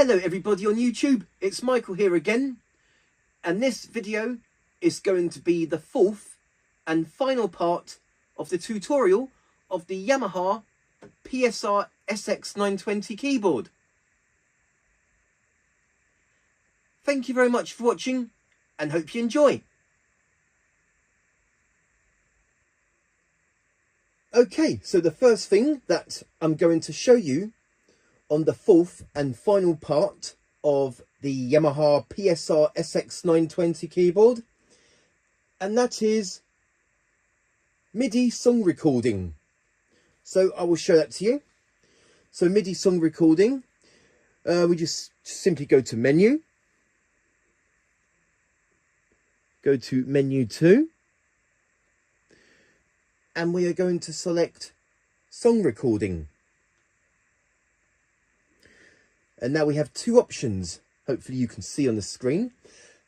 Hello everybody on YouTube, it's Michael here again, and this video is going to be the fourth and final part of the tutorial of the Yamaha PSR-SX920 keyboard. Thank you very much for watching and hope you enjoy. Okay, so the first thing that I'm going to show you on the fourth and final part of the Yamaha PSR-SX920 keyboard, and that is MIDI song recording. So I will show that to you. So MIDI song recording, we just simply go to menu, go to menu 2, and we are going to select song recording. And now we have two options. Hopefully you can see on the screen.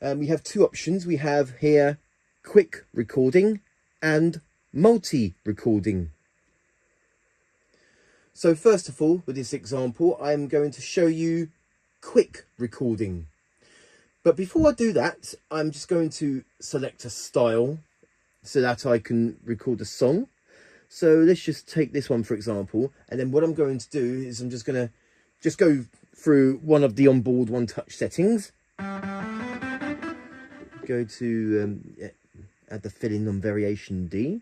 We have two options. We have here quick recording and multi-recording. So first of all, with this example, I'm going to show you quick recording. But before I do that, I'm just going to select a style so that I can record a song. So let's just take this one, for example. And then what I'm going to do is I'm just going to go through one of the onboard one-touch settings. Go to add the fill-in on variation D.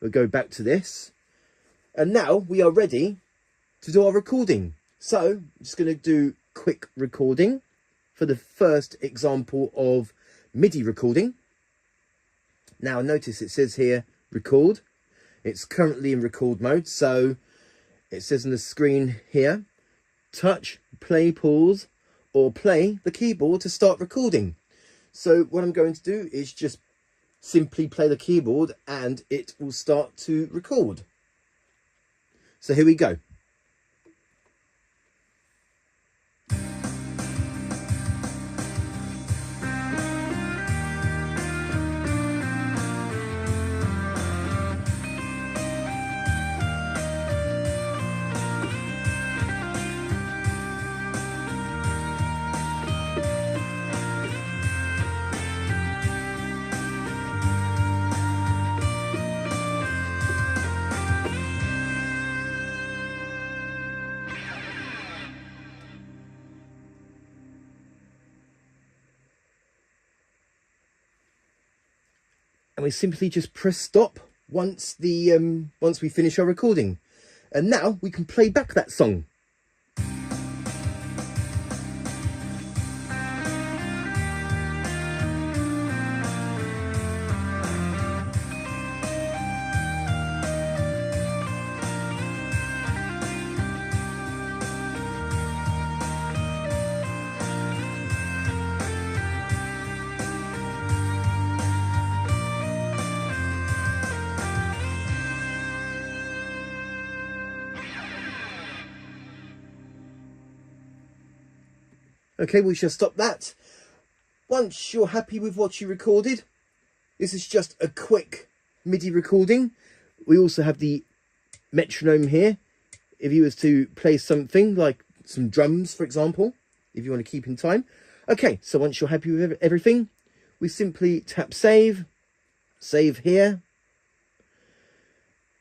We'll go back to this. And now we are ready to do our recording. So I'm just going to do quick recording for the first example of MIDI recording. Now notice it says here record. It's currently in record mode. So it says on the screen here, touch, play, pause, or play the keyboard to start recording. So what I'm going to do is just simply play the keyboard and it will start to record. So here we go. And we simply just press stop once we finish our recording. And now we can play back that song. Okay, we shall stop that. Once you're happy with what you recorded, this is just a quick MIDI recording. We also have the metronome here. If you was to play something like some drums, for example, if you want to keep in time. Okay, so once you're happy with everything, we simply tap save, save here.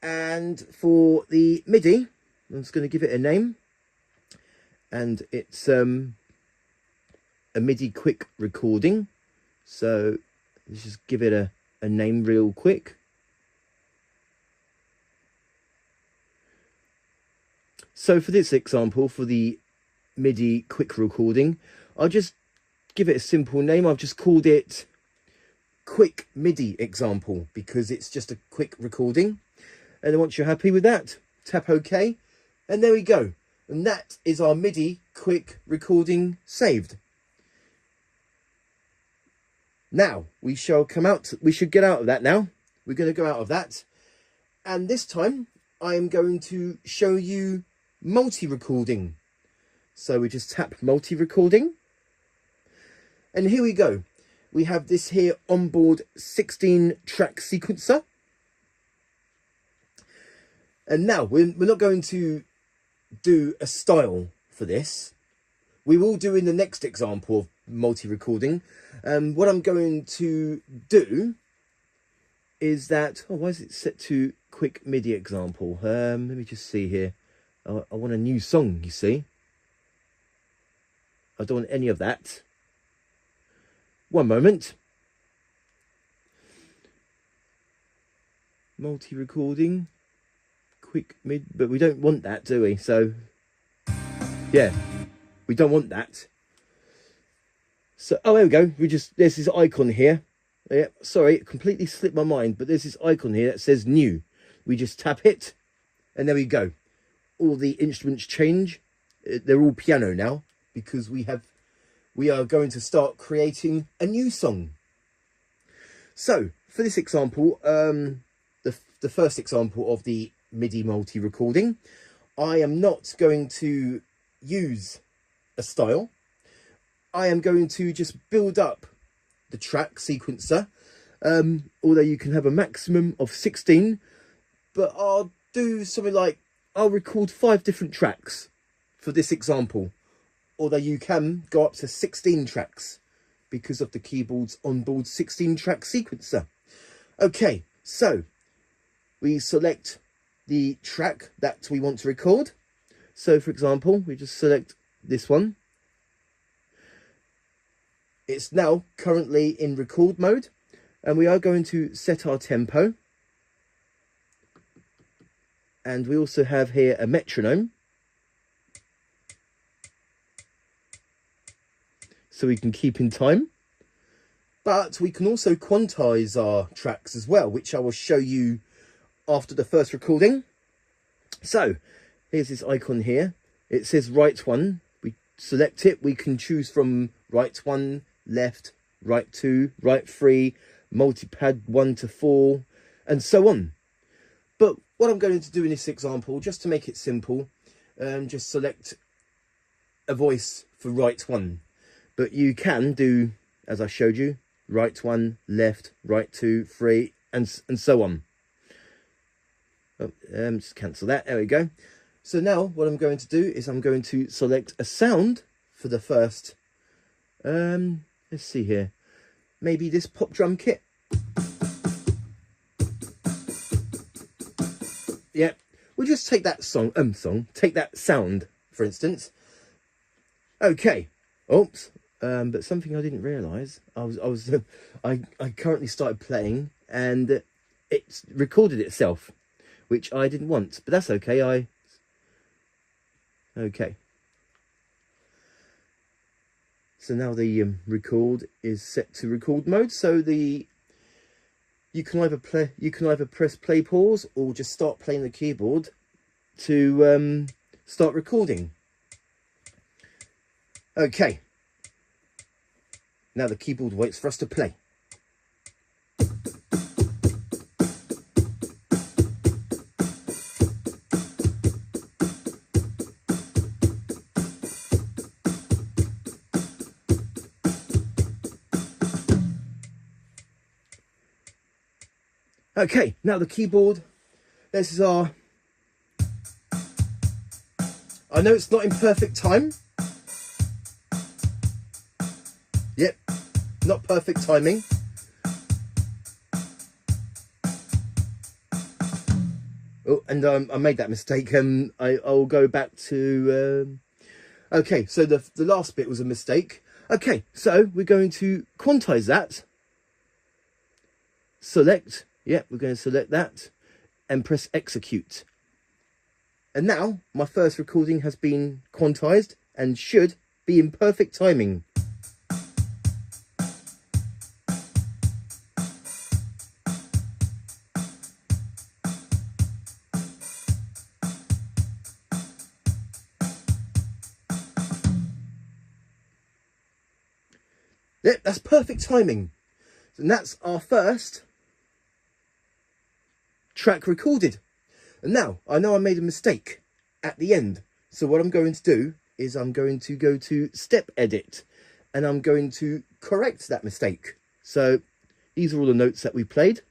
And for the MIDI, I'm just going to give it a name. And it's a MIDI quick recording. So let's just give it a name real quick. So for this example, for the MIDI quick recording, I'll just give it a simple name. I've just called it quick MIDI example because it's just a quick recording. And then once you're happy with that, tap OK. And there we go. And that is our MIDI quick recording saved. Now, we should get out of that now. We're going to go out of that. And this time, I am going to show you multi-recording. So we just tap multi-recording. And here we go. We have this here onboard 16-track sequencer. And now, we're not going to do a style for this. we will do in the next example of multi-recording. What I'm going to do is that, oh, why is it set to quick MIDI example? Let me just see here. I want a new song, you see. I don't want any of that. One moment. Multi-recording, quick mid, but we don't want that, do we? So, yeah, we don't want that. So, oh, there we go. There's this icon here. Yeah, sorry, it completely slipped my mind, but there's this icon here that says new. We just tap it, and there we go. All the instruments change. They're all piano now, because we are going to start creating a new song. So, for this example, the first example of the MIDI multi-recording, I am not going to use a style. I am going to just build up the track sequencer, although you can have a maximum of 16, but I'll do something like, I'll record 5 different tracks for this example, although you can go up to 16 tracks because of the keyboard's onboard 16-track sequencer. Okay, so we select the track that we want to record. So, for example, we just select this one. It's now currently in record mode, and we are going to set our tempo. And we also have here a metronome, so we can keep in time. But we can also quantize our tracks as well, which I will show you after the first recording. So here's this icon here. It says right 1. We select it. We can choose from right 1, left, right 2, right 3, multipad 1 to 4, and so on. But what I'm going to do in this example, just to make it simple, just select a voice for right 1. But you can do, as I showed you, right 1, left, right 2, 3, and so on. Oh, just cancel that. There we go. So now what I'm going to do is I'm going to select a sound for the first. Let's see here. Maybe this pop drum kit. Yeah, we'll just take that take that sound, for instance. Okay. Oops. But something I didn't realise. I currently started playing and it's recorded itself, which I didn't want, but that's okay. Okay. So now the record is set to record mode. So you can either press play pause or just start playing the keyboard to start recording. Okay. Now the keyboard waits for us to play. Okay, now the keyboard, this is our, I know it's not in perfect time. Yep, not perfect timing. Oh, and I made that mistake. I'll go back to, okay, so the last bit was a mistake. Okay, so we're going to quantize that. Select. Yeah, we're going to select that and press execute. And now my first recording has been quantized and should be in perfect timing. Yep, that's perfect timing. And that's our first track recorded. And now I know I made a mistake at the end, so what I'm going to do is I'm going to go to step edit and I'm going to correct that mistake. So these are all the notes that we played.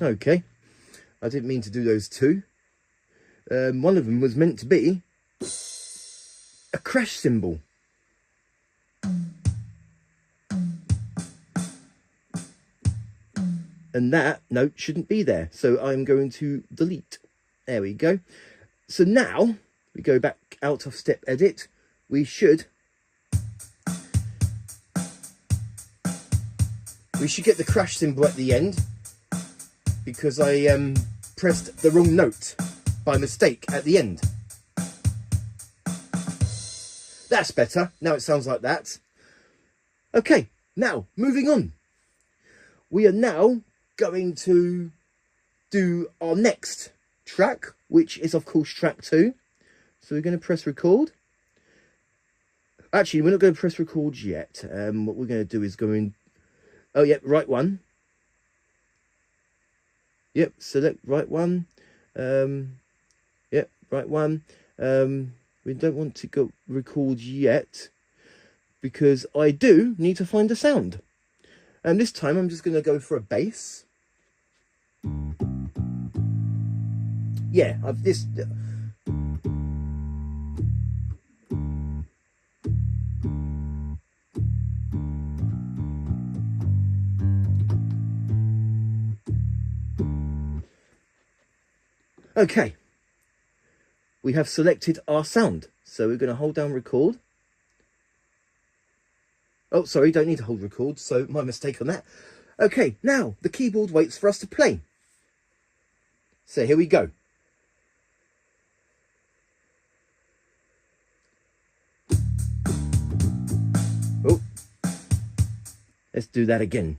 Okay, I didn't mean to do those two. One of them was meant to be a crash cymbal. And that note shouldn't be there, so I'm going to delete. There we go. So now we go back out of step edit. We should get the crash cymbal at the end, because I pressed the wrong note by mistake at the end. That's better. Now it sounds like that. Okay, now moving on. We are now going to do our next track, which is of course track 2. So we're going to press record. Actually, we're not going to press record yet. What we're going to do is go in. Oh, yep, right one. Yep, select right one. Yep, right one. We don't want to go record yet, because I do need to find a sound. And this time I'm just going to go for a bass. Yeah, I've this. Okay. We have selected our sound. So we're going to hold down record. Oh, sorry, don't need to hold record, so my mistake on that. Okay, now the keyboard waits for us to play. So here we go. Oh, let's do that again.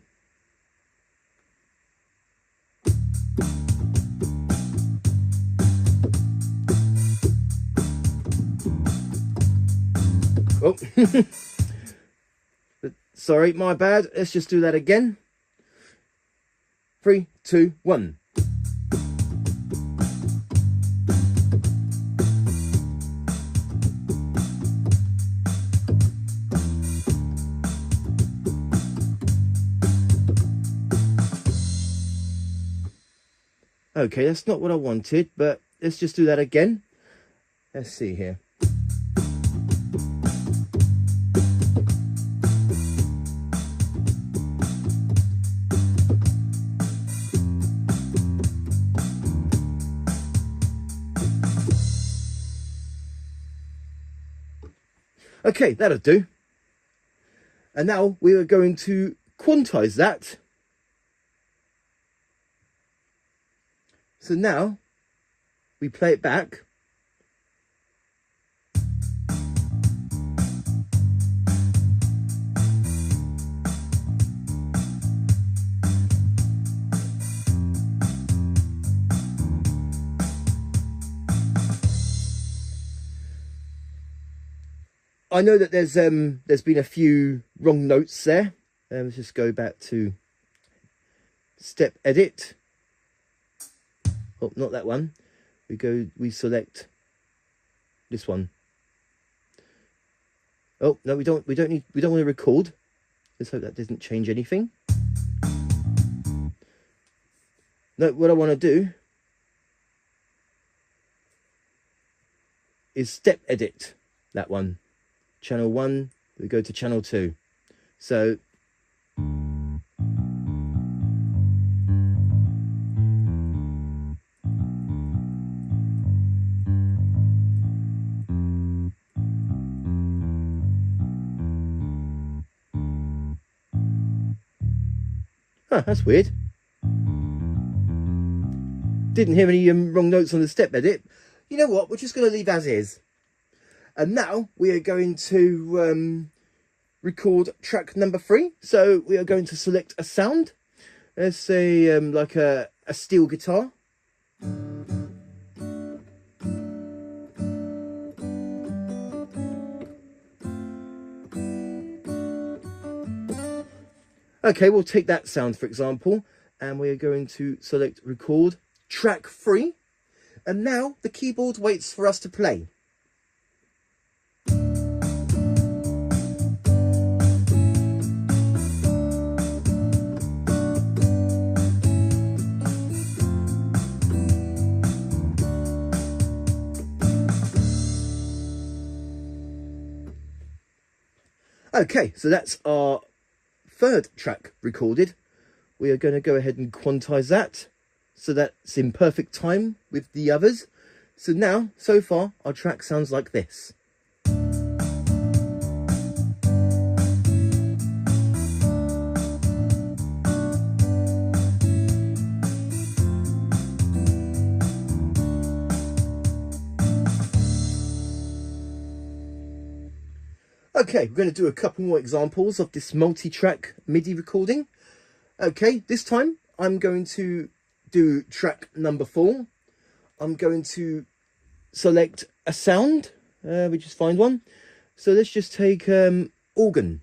Oh, sorry, my bad. Let's just do that again. 3, 2, 1. Okay, that's not what I wanted, but let's just do that again. Let's see here. Okay, that'll do. And now we are going to quantize that. So now we play it back. I know that there's been a few wrong notes there. Let's just go back to step edit. Oh, not that one. We select this one. Oh no, we don't want to record. Let's hope that doesn't change anything. No, what I want to do is step edit that one. Channel 1, we go to channel 2. So that's weird. Didn't hear any wrong notes on the step edit. You know what? We're just going to leave as is. And now we are going to record track number 3. So we are going to select a sound. Let's say like a steel guitar. Okay, we'll take that sound for example, and we are going to select record track 3. And now the keyboard waits for us to play. Okay, so that's our third track recorded. We are going to go ahead and quantize that so that's in perfect time with the others. So now, so far, our track sounds like this. Okay, we're going to do a couple more examples of this multi-track MIDI recording. Okay, this time I'm going to do track number 4. I'm going to select a sound. We just find one. So let's just take organ.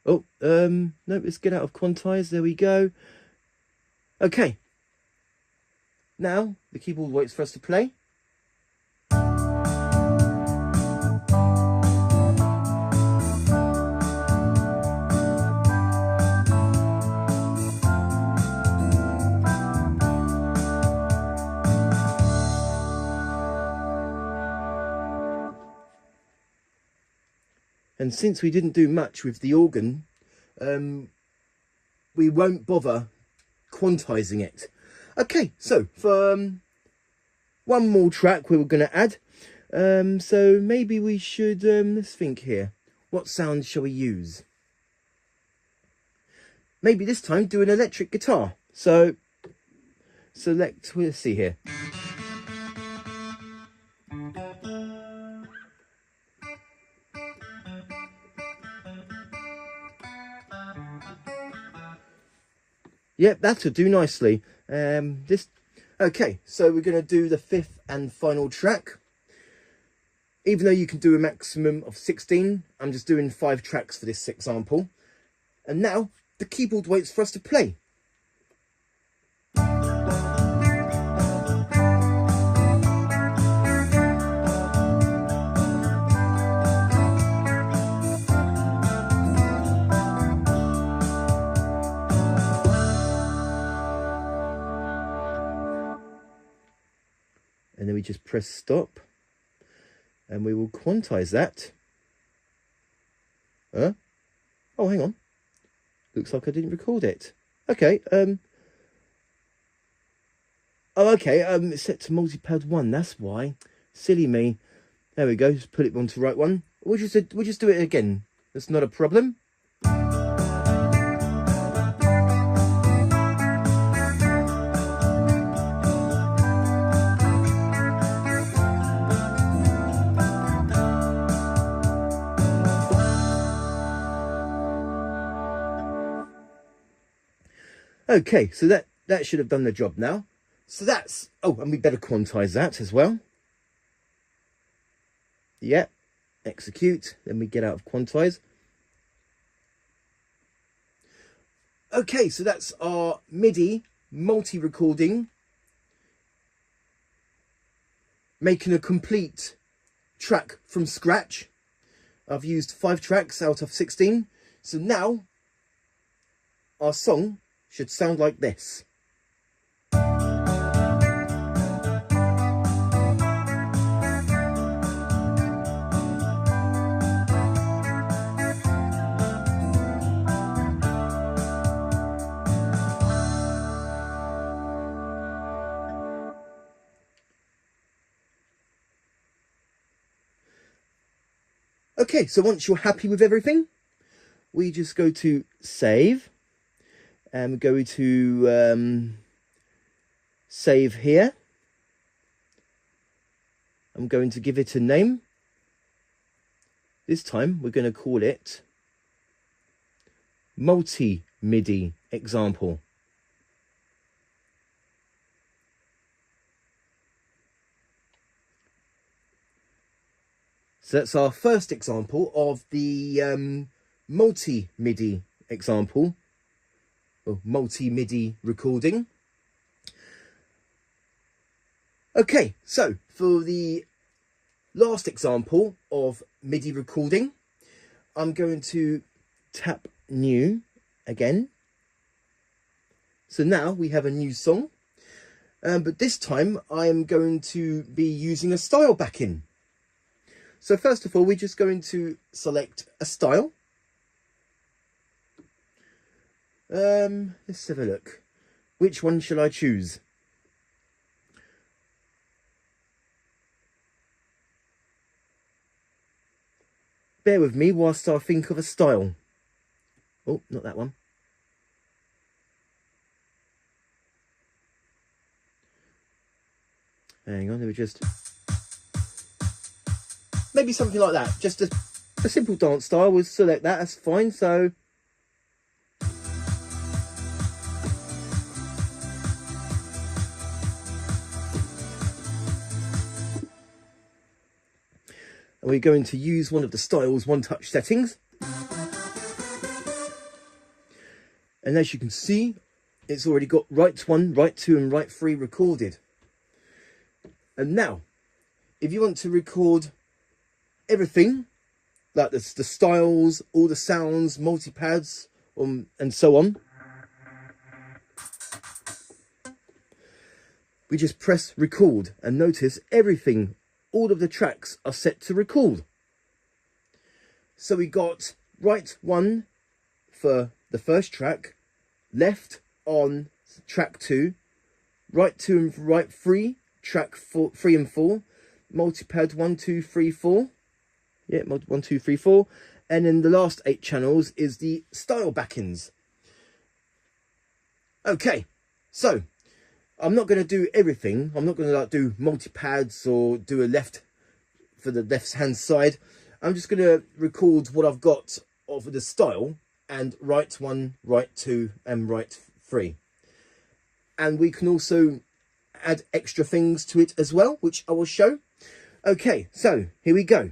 Oh, no, let's get out of quantize. There we go. Okay. Now the keyboard waits for us to play. And since we didn't do much with the organ, we won't bother quantizing it. Okay, so for one more track we were going to add. So maybe we should, let's think here. What sound shall we use? Maybe this time do an electric guitar. So select, let's see here. Yep, that'll do nicely. Okay, so we're going to do the 5th and final track. Even though you can do a maximum of 16, I'm just doing 5 tracks for this example. And now the keyboard waits for us to play. And then we just press stop and we will quantize that. Oh, hang on. Looks like I didn't record it. Okay. Oh, okay. It's set to multipad 1. That's why. Silly me. There we go. Just put it onto the right one. We'll just do it again. That's not a problem. Okay, so that should have done the job now. So that's, oh, and we better quantize that as well. Yeah, execute, then we get out of quantize. Okay, so that's our MIDI multi-recording, making a complete track from scratch. I've used 5 tracks out of 16. So now our song should sound like this. Okay, so once you're happy with everything, we just go to save. And go to save here. I'm going to give it a name. This time we're going to call it multi-MIDI example. So that's our first example of the multi-MIDI example. Multi-MIDI recording. Okay, so for the last example of MIDI recording, I'm going to tap new again. So now we have a new song, But this time I am going to be using a style backing. So first of all, we're just going to select a style. Let's have a look. Which one shall I choose? Bear with me whilst I think of a style. Oh, not that one. Hang on, let me just... Maybe something like that. Just a simple dance style. We'll select that, that's fine. So... And we're going to use one of the style's one-touch settings. And as you can see, it's already got right 1, right 2 and right 3 recorded. And now, if you want to record everything, like the styles, all the sounds, multi-pads, and so on, we just press record and notice everything, all of the tracks are set to record. So we got right 1 for the first track, left on track 2, right 2 and right 3, track 3 and 4, multipad 1, 2, 3, 4. Yeah, 1, 2, 3, 4. And then the last 8 channels is the style backings. Okay, so I'm not going to do everything. I'm not going to like do multi-pads or do a left for the left hand side. I'm just going to record what I've got of the style and right 1, right 2 and right 3. And we can also add extra things to it as well, which I will show. Okay, so here we go.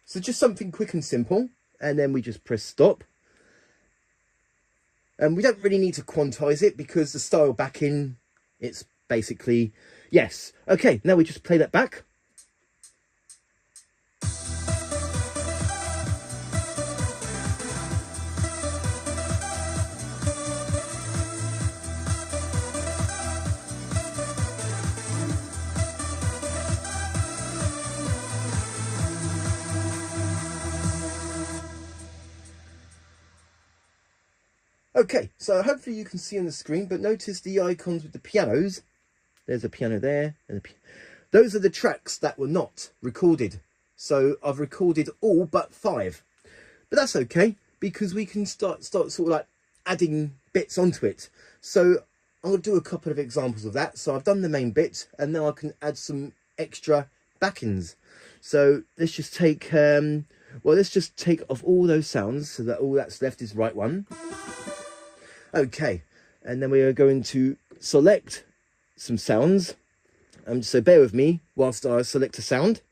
So just something quick and simple, and then we just press stop. And we don't really need to quantize it because the style backing, it's basically, yes. Okay, now we just play that back. Okay, so hopefully you can see on the screen, but notice the icons with the pianos. There's a piano there. And those are the tracks that were not recorded. So I've recorded all but 5. But that's okay, because we can start sort of like adding bits onto it. So I'm going to do a couple of examples of that. So I've done the main bit, and now I can add some extra backings. So let's just take, let's just take off all those sounds so that all that's left is right 1. Okay, and then we are going to select some sounds. So bear with me whilst I select a sound.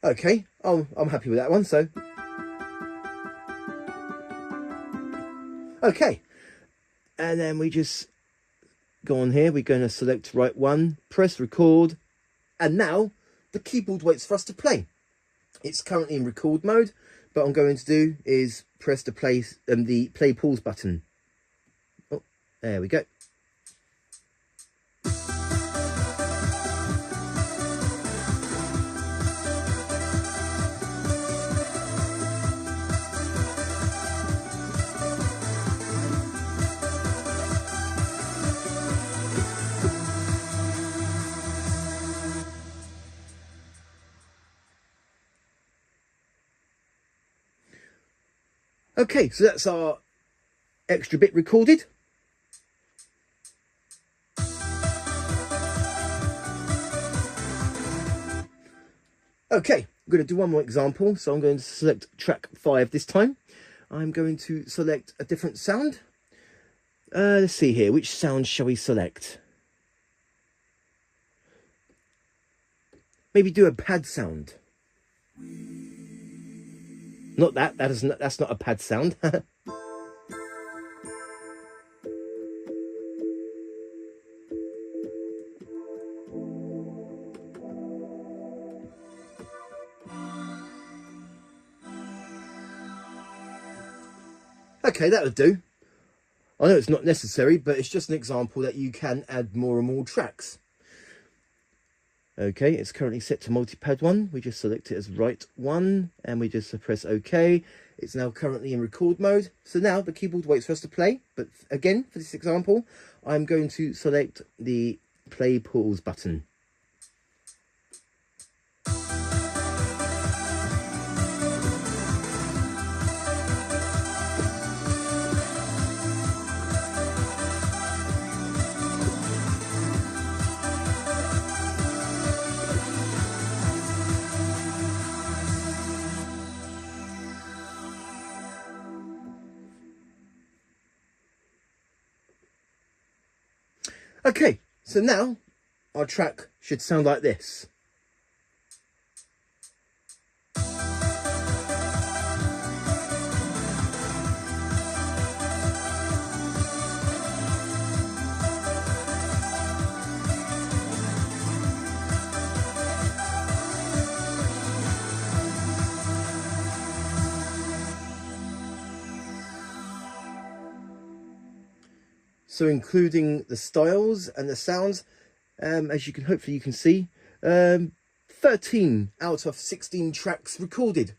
Okay, I'm happy with that one. So, okay, and then we just go on here. We're going to select right 1, press record, and now the keyboard waits for us to play. It's currently in record mode, but what I'm going to do is press the play pause button. Oh, there we go. Okay, so that's our extra bit recorded. Okay, I'm going to do one more example. So I'm going to select track 5 this time. I'm going to select a different sound. Let's see here. Which sound shall we select? Maybe do a pad sound. Not that. That's not a pad sound. Okay, that would do. I know it's not necessary, but it's just an example that you can add more and more tracks. Okay, it's currently set to multi-pad 1. We just select it as right 1 and we just press OK. It's now currently in record mode. So now the keyboard waits for us to play. But again, for this example, I'm going to select the play pause button. Okay, so now our track should sound like this. So including the styles and the sounds, as you can hopefully you can see, 13 out of 16 tracks recorded.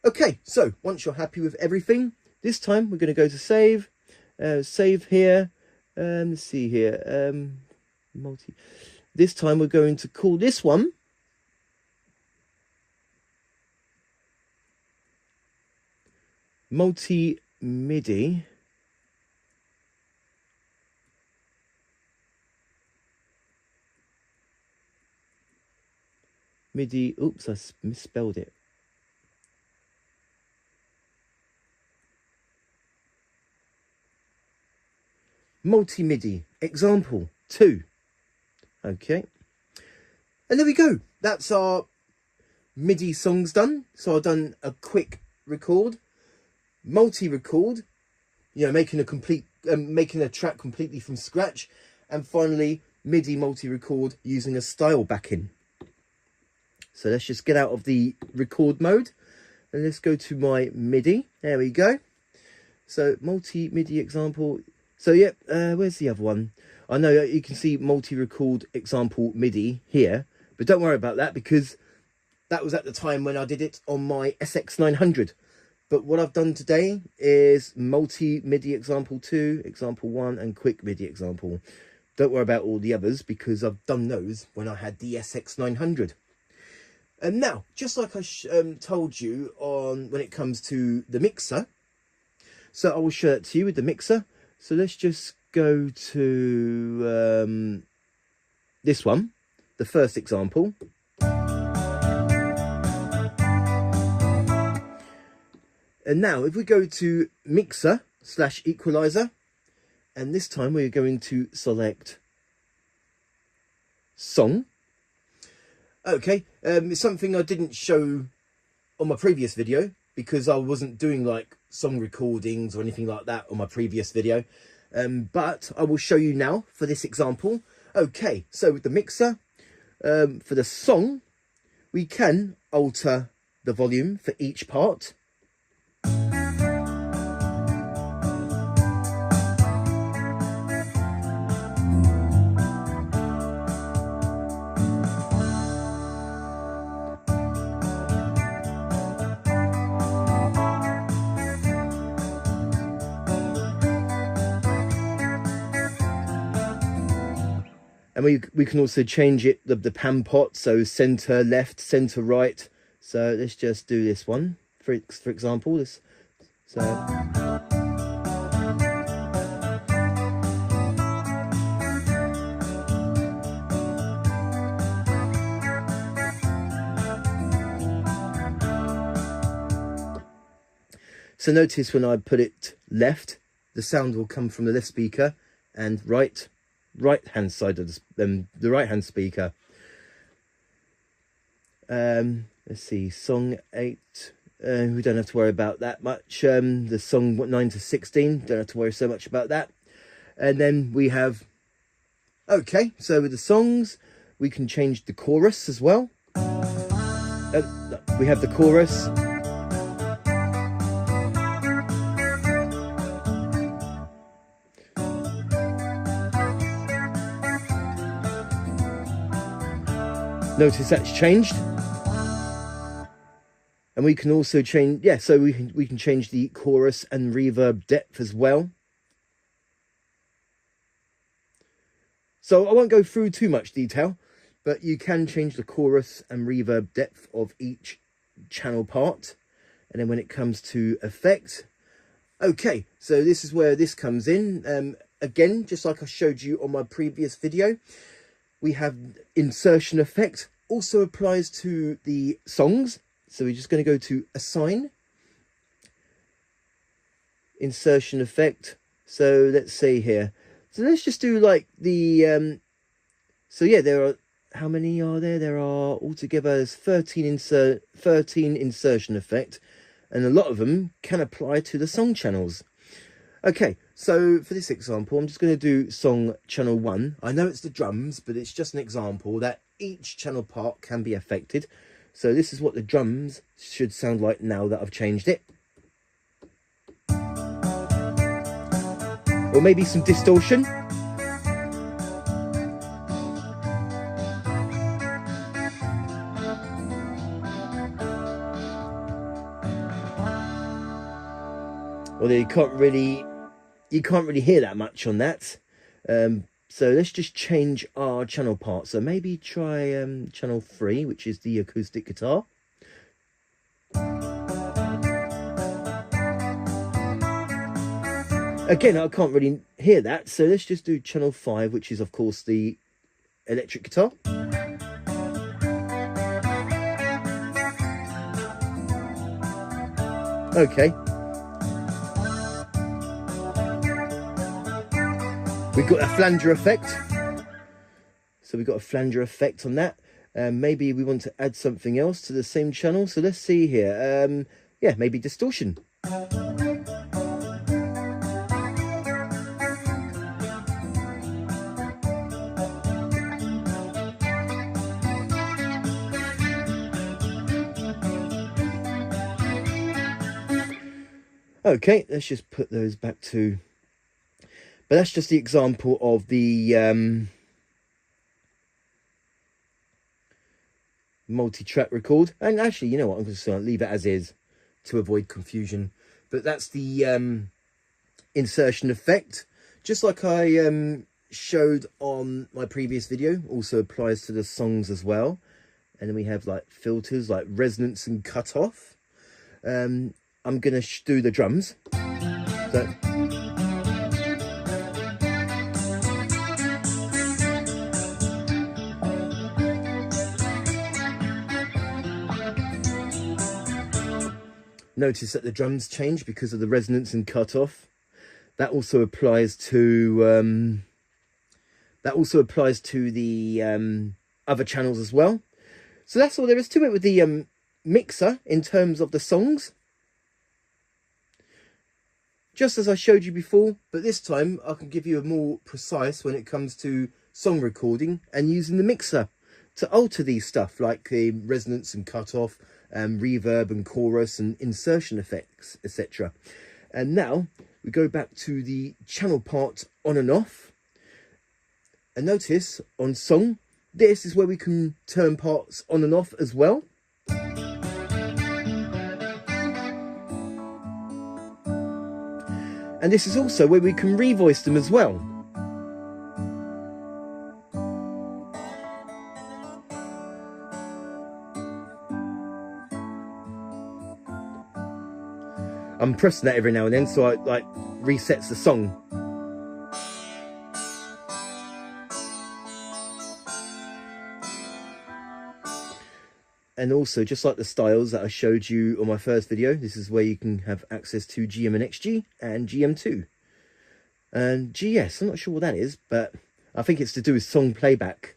Okay, so once you're happy with everything, this time we're going to go to save, save here. Let's see here, This time we're going to call this one multi-MIDI. MIDI, oops, I misspelled it. Multi-MIDI, example 2. Okay. And there we go. That's our MIDI songs done. So I've done a quick record, multi-record, you know, making a track completely from scratch, and finally MIDI multi-record using a style backing. So let's just get out of the record mode and let's go to my MIDI. There we go. So multi-MIDI example. So yeah, where's the other one? I know you can see multi-record example MIDI here, but don't worry about that because that was at the time when I did it on my SX900. But what I've done today is multi-MIDI example 2, example 1, and quick MIDI example. Don't worry about all the others because I've done those when I had the SX900. And now, just like I told you on when it comes to the mixer, so I will show it to you with the mixer. So let's just go to this one, the first example. And now if we go to mixer / equalizer, and this time we're going to select song. Okay, it's something I didn't show on my previous video because I wasn't doing like song recordings or anything like that on my previous video. But I will show you now for this example. Okay, so with the mixer, for the song, we can alter the volume for each part. And we can also change it, the pan pot, so center left, center right. So let's just do this one, for example. This, so. So notice when I put it left, the sound will come from the left speaker and right hand side of the right hand speaker. Let's see, song 8. We don't have to worry about that much. The song 9 to 16, don't have to worry so much about that. And then we have, okay, so with the songs, we can change the chorus as well. We have the chorus. Notice that's changed. And we can also change, yeah, so we can change the chorus and reverb depth as well. So I won't go through too much detail, but you can change the chorus and reverb depth of each channel part. And then when it comes to effect, okay, so this is where this comes in. Again, just like I showed you on my previous video, we have insertion effect, also applies to the songs. So we're just going to go to assign, insertion effect. So let's say here, so let's just do like the, so yeah, there are, how many are there? There are altogether, there's 13 insertion effect, and a lot of them can apply to the song channels. Okay, so for this example, I'm just going to do song channel 1. I know it's the drums, but it's just an example that each channel part can be affected. So this is what the drums should sound like now that I've changed it. Or maybe some distortion. Although you can't really hear that much on that. So let's just change our channel part. So maybe try channel 3, which is the acoustic guitar. Again, I can't really hear that. So let's just do channel 5, which is of course the electric guitar. Okay. We've got a flanger effect. So we've got a flanger effect on that. Maybe we want to add something else to the same channel. So let's see here. Yeah, maybe distortion. Okay, let's just put those back to... But that's just the example of the multi-track record. And actually, you know what, I'm just going to leave it as is to avoid confusion. But that's the insertion effect. Just like I showed on my previous video, also applies to the songs as well. And then we have like filters like resonance and cutoff. I'm going to do the drums. So... Notice that the drums change because of the resonance and cutoff. That also applies to the other channels as well. So that's all there is to it with the mixer in terms of the songs. Just as I showed you before, but this time I can give you a more precise when it comes to song recording and using the mixer to alter these stuff like the resonance and cutoff, reverb and chorus and insertion effects, etc. And now we go back to the channel part on and off. And notice on song, this is where we can turn parts on and off as well. And this is also where we can revoice them as well. I'm pressing that every now and then, so it like resets the song. And also, just like the styles that I showed you on my first video, this is where you can have access to GM and XG and GM2. and GS. I'm not sure what that is, but I think it's to do with song playback.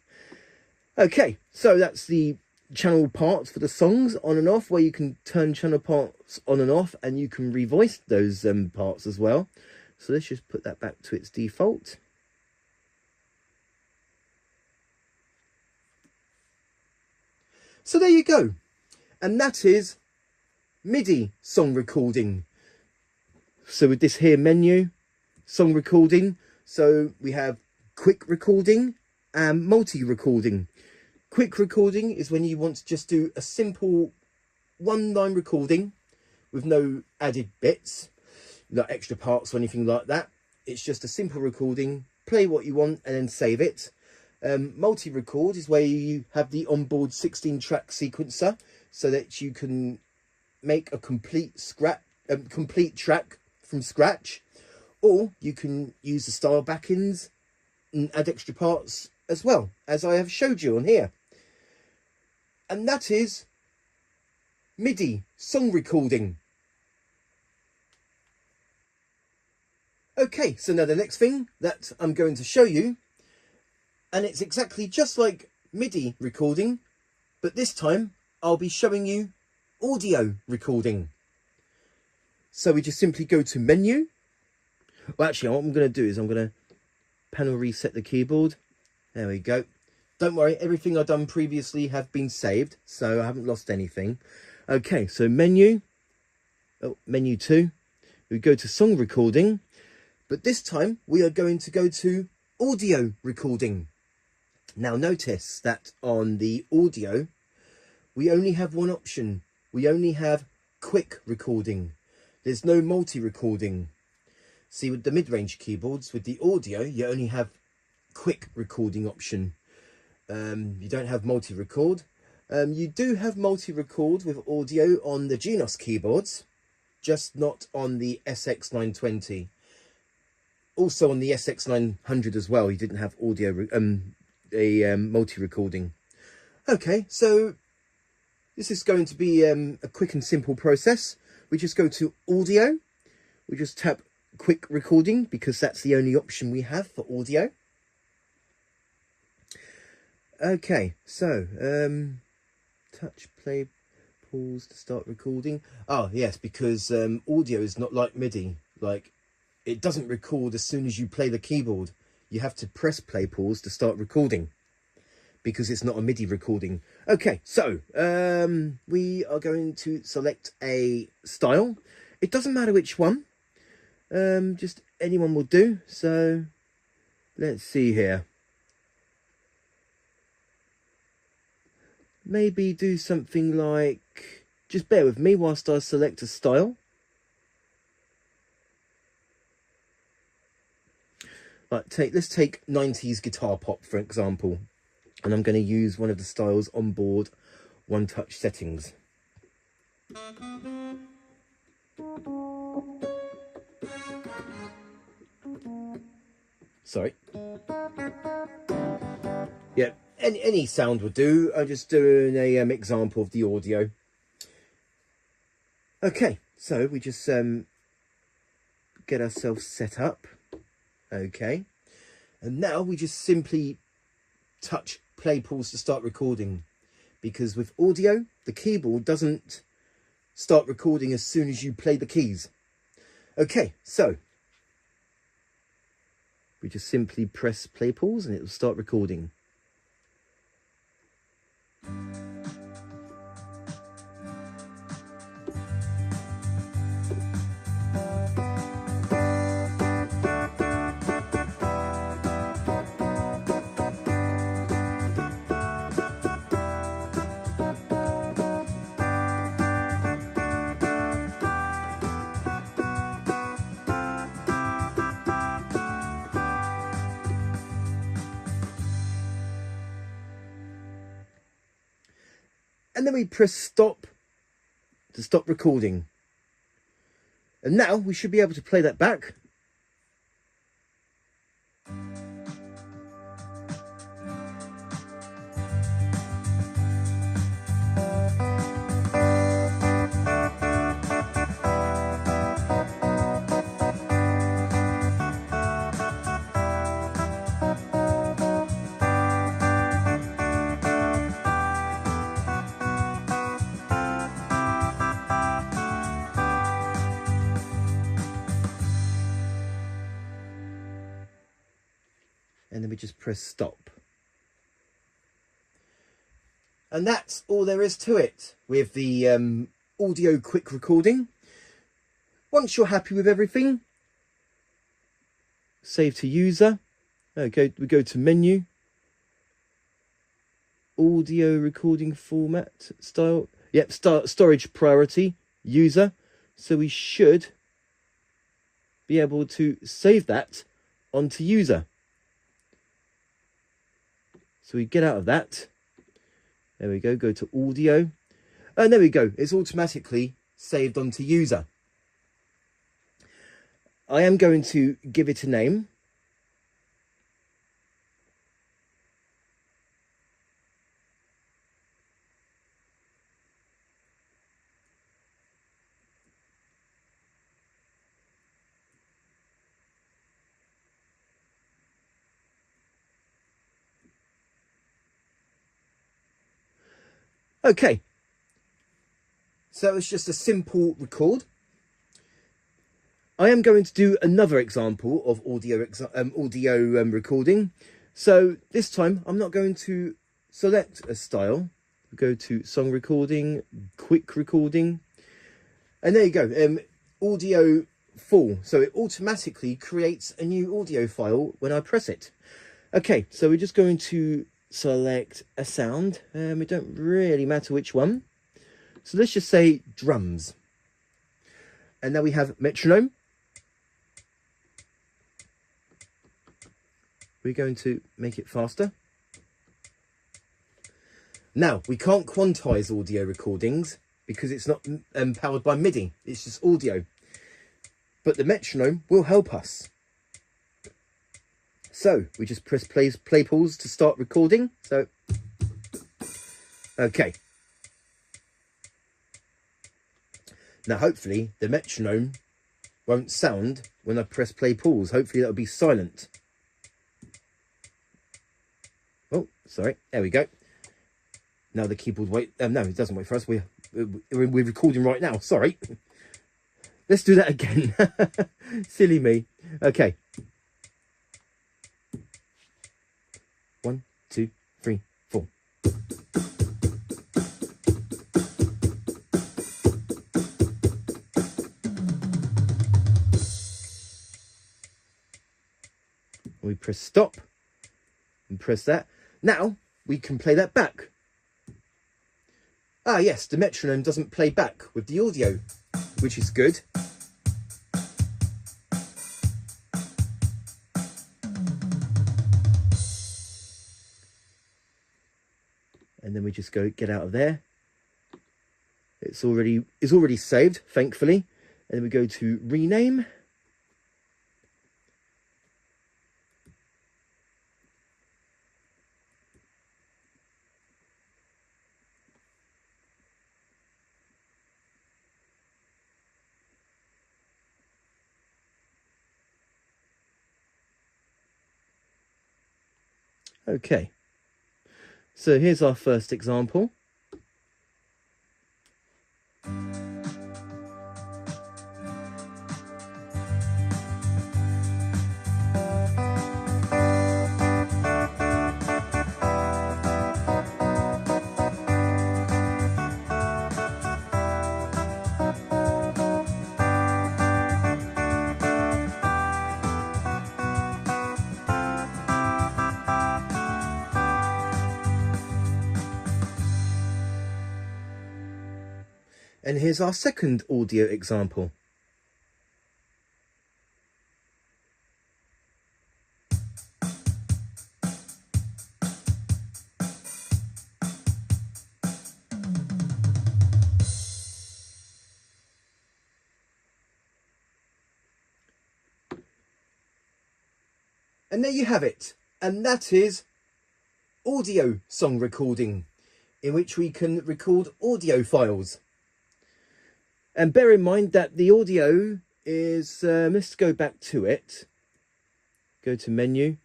Okay, so that's the channel parts for the songs on and off, where you can turn channel parts on and off, and you can revoice those parts as well. So let's just put that back to its default. So there you go, and that is MIDI song recording. So with this here menu, song recording, so we have quick recording and multi-recording. Quick recording is when you want to just do a simple one-line recording with no added bits, not extra parts or anything like that. It's just a simple recording, play what you want and then save it. Multi-record is where you have the onboard 16-track sequencer, so that you can make a complete track from scratch, or you can use the style backends and add extra parts as well, as I have showed you on here. And that is MIDI song recording. Okay, so now the next thing that I'm going to show you, and it's exactly just like MIDI recording, but this time I'll be showing you audio recording. So we just simply go to menu. Well, actually, what I'm going to do is I'm going to panel reset the keyboard. There we go. Don't worry, everything I've done previously have been saved, so I haven't lost anything. Okay, so menu. Oh, menu 2. We go to song recording, but this time we are going to go to audio recording. Now notice that on the audio, we only have one option. We only have quick recording. There's no multi-recording. See, with the mid-range keyboards, with the audio, you only have quick recording option. You don't have multi-record. You do have multi-record with audio on the Genos keyboards, just not on the SX920. Also on the SX900 as well, you didn't have audio, multi-recording. Okay, so this is going to be a quick and simple process. We just go to audio. We just tap quick recording because that's the only option we have for audio. Okay, so touch play pause to start recording. Oh yes, because audio is not like MIDI. Like, it doesn't record as soon as you play the keyboard. You have to press play pause to start recording, because it's not a MIDI recording. Okay, so we are going to select a style. It doesn't matter which one, just anyone will do. So let's see here. Maybe do something like, just bear with me whilst I select a style. Right, let's take 90s guitar pop, for example. And I'm going to use one of the styles on board One Touch settings. Sorry. Yeah, any sound would do. I'm just doing a example of the audio. Okay, so we just get ourselves set up. Okay, and now we just simply touch play pause to start recording, because with audio the keyboard doesn't start recording as soon as you play the keys. Okay, so we just simply press play pause and it will start recording. And then we press stop to stop recording. And now we should be able to play that back. and then we just press stop. And that's all there is to it with the audio quick recording. Once you're happy with everything, save to user. Okay, we go to menu, audio recording format, style. Yep, storage priority, user. So we should be able to save that onto user. So we get out of that. There we go, go to audio. And there we go, it's automatically saved onto user. I am going to give it a name. Okay, so it's just a simple record. I am going to do another example of audio recording. So this time I'm not going to select a style. Go to song recording, quick recording, and there you go. Audio full. So it automatically creates a new audio file when I press it. Okay, so we're just going to select a sound. It don't really matter which one. So let's just say drums. And now we have metronome. We're going to make it faster. Now, we can't quantize audio recordings because it's not powered by MIDI. It's just audio. But the metronome will help us. So we just press play pause to start recording. So, okay. Now, hopefully the metronome won't sound when I press play pause. Hopefully that'll be silent. Oh, sorry. There we go. Now the keyboard wait. No, it doesn't wait for us. We're recording right now. Sorry. Let's do that again. Silly me. Okay. 1, 2, 3, 4. We press stop and press that. Now we can play that back. Ah, yes, the metronome doesn't play back with the audio, which is good. And then we just go get out of there. It's already saved, thankfully. And then we go to rename. Okay. So here's our first example. And here's our second audio example. And there you have it. And that is audio song recording, in which we can record audio files. And bear in mind that the audio is, let's go back to it. Go to menu,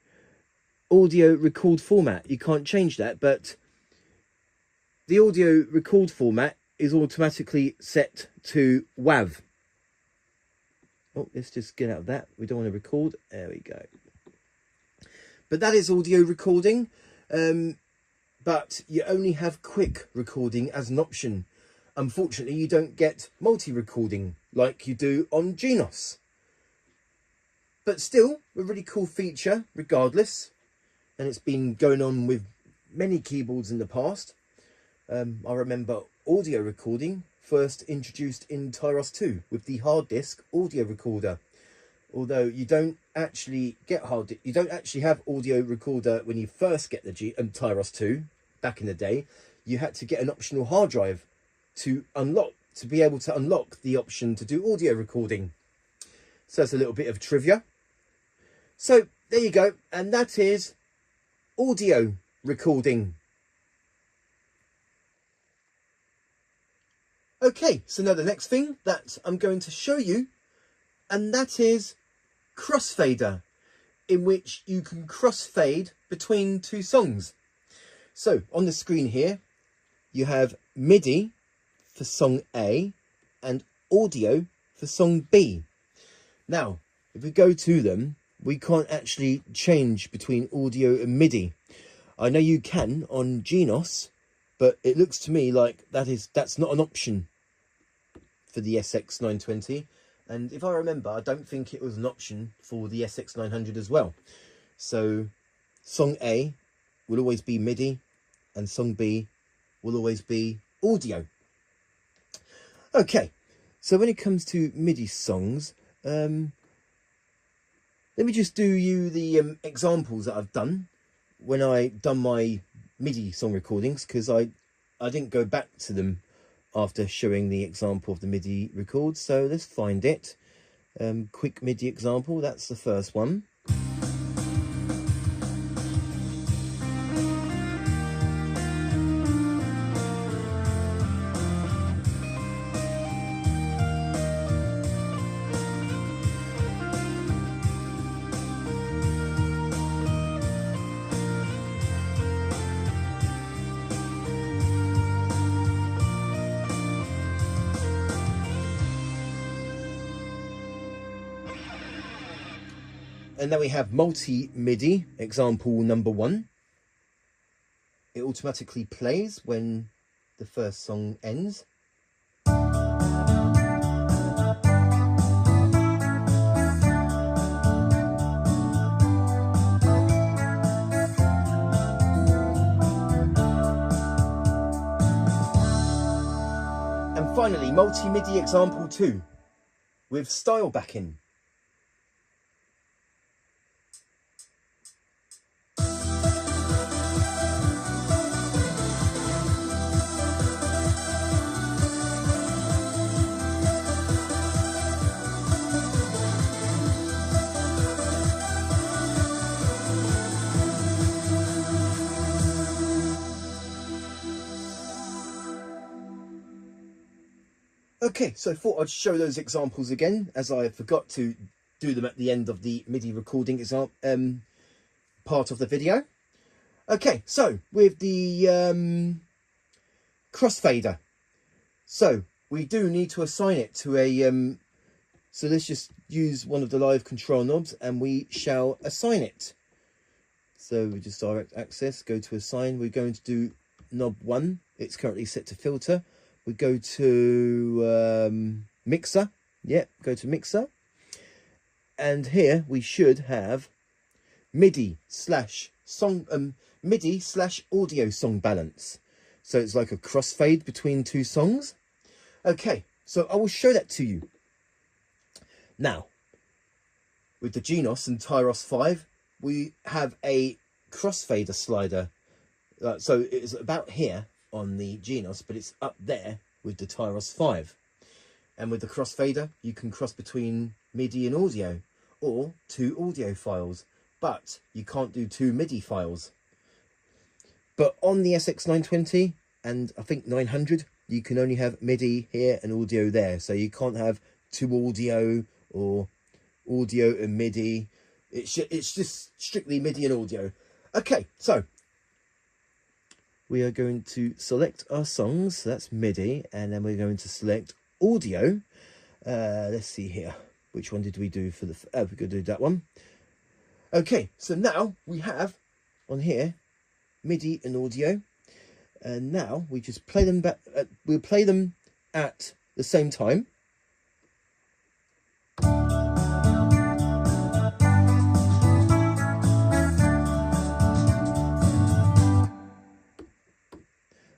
audio record format. You can't change that, but the audio record format is automatically set to WAV. Oh, let's just get out of that. We don't want to record. There we go. But that is audio recording. But you only have quick recording as an option. Unfortunately, you don't get multi-recording like you do on Genos. But still, a really cool feature regardless. And it's been going on with many keyboards in the past. I remember audio recording first introduced in Tyros 2 with the hard disk audio recorder. Although you don't actually get you don't actually have audio recorder when you first get the Tyros 2 back in the day. You had to get an optional hard drive to be able to unlock the option to do audio recording. So that's a little bit of trivia. So there you go, and that is audio recording. Okay, so now the next thing that I'm going to show you, and that is crossfader, in which you can crossfade between two songs. So on the screen here, you have MIDI for song A and audio for song B. Now, if we go to them, we can't actually change between audio and MIDI. I know you can on Genos, but it looks to me like that's not an option for the SX920. And if I remember, I don't think it was an option for the SX900 as well. So song A will always be MIDI and song B will always be audio. Okay, so when it comes to MIDI songs, let me just do you the examples that I've done when I done my MIDI song recordings, because I didn't go back to them after showing the example of the MIDI record. So let's find it. Quick MIDI example, that's the first one. And then we have multi-MIDI, example number 1. It automatically plays when the first song ends. And finally, multi-MIDI example 2 with style backing. Okay, so I thought I'd show those examples again, as I forgot to do them at the end of the MIDI recording part of the video. Okay, so with the crossfader, so we do need to assign it to a so let's just use one of the live control knobs and we shall assign it. So we just direct access, go to assign. We're going to do knob 1. It's currently set to filter. We go to mixer. Yeah, go to mixer. And here we should have MIDI slash audio song balance. So it's like a crossfade between two songs. Okay, so I will show that to you. Now, with the Genos and Tyros 5, we have a crossfader slider. So it's about here on the Genos, but it's up there with the Tyros 5. And with the crossfader, you can cross between MIDI and audio, or two audio files, but you can't do two MIDI files. But on the SX920 and I think 900, you can only have MIDI here and audio there. So you can't have two audio or audio and MIDI. It's just strictly MIDI and audio. Okay, so we are going to select our songs. So that's MIDI, and then we're going to select audio. Let's see here. Which one did we do for the... Oh, we're going to do that one. Okay, so now we have on here MIDI and audio, and now we just play them back. We'll play them at the same time.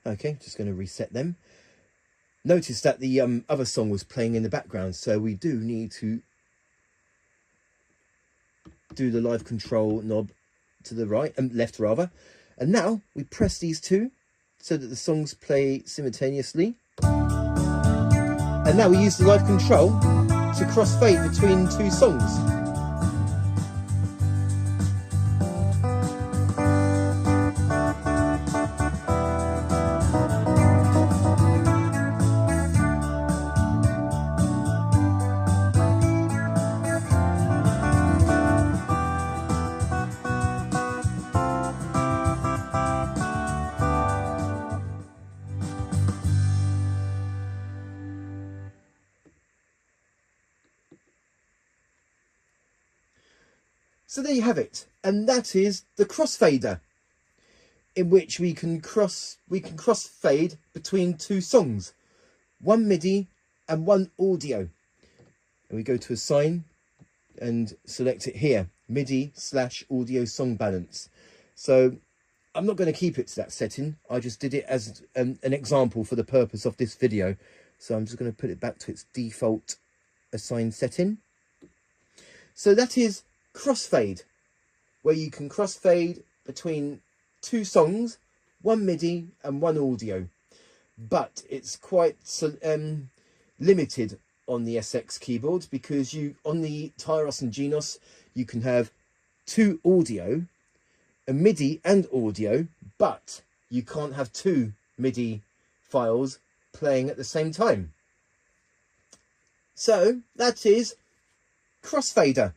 Okay, just going to reset them. Notice that the other song was playing in the background, so we do need to do the live control knob to the right, left rather. And now we press these two so that the songs play simultaneously. And now we use the live control to crossfade between two songs. So there you have it, and that is the crossfader, in which we can crossfade between two songs, one MIDI and one audio. And we go to assign and select it here, MIDI/audio song balance. So I'm not going to keep it to that setting. I just did it as an example for the purpose of this video. So I'm just going to put it back to its default assigned setting. So that is crossfade, where you can crossfade between two songs, one MIDI and one audio, but it's quite limited on the SX keyboards, because on the Tyros and Genos you can have two audio, a MIDI and audio, but you can't have two MIDI files playing at the same time. So that is crossfader.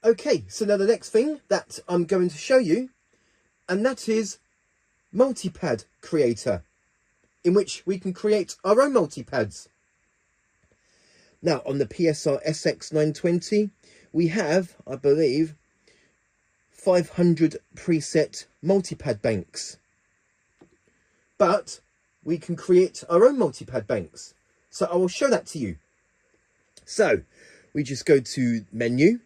Okay, so now the next thing that I'm going to show you, and that is multipad creator, in which we can create our own multipads. Now on the PSR-SX920 we have, I believe, 500 preset multipad banks, but we can create our own multipad banks. So I will show that to you. So we just go to menu,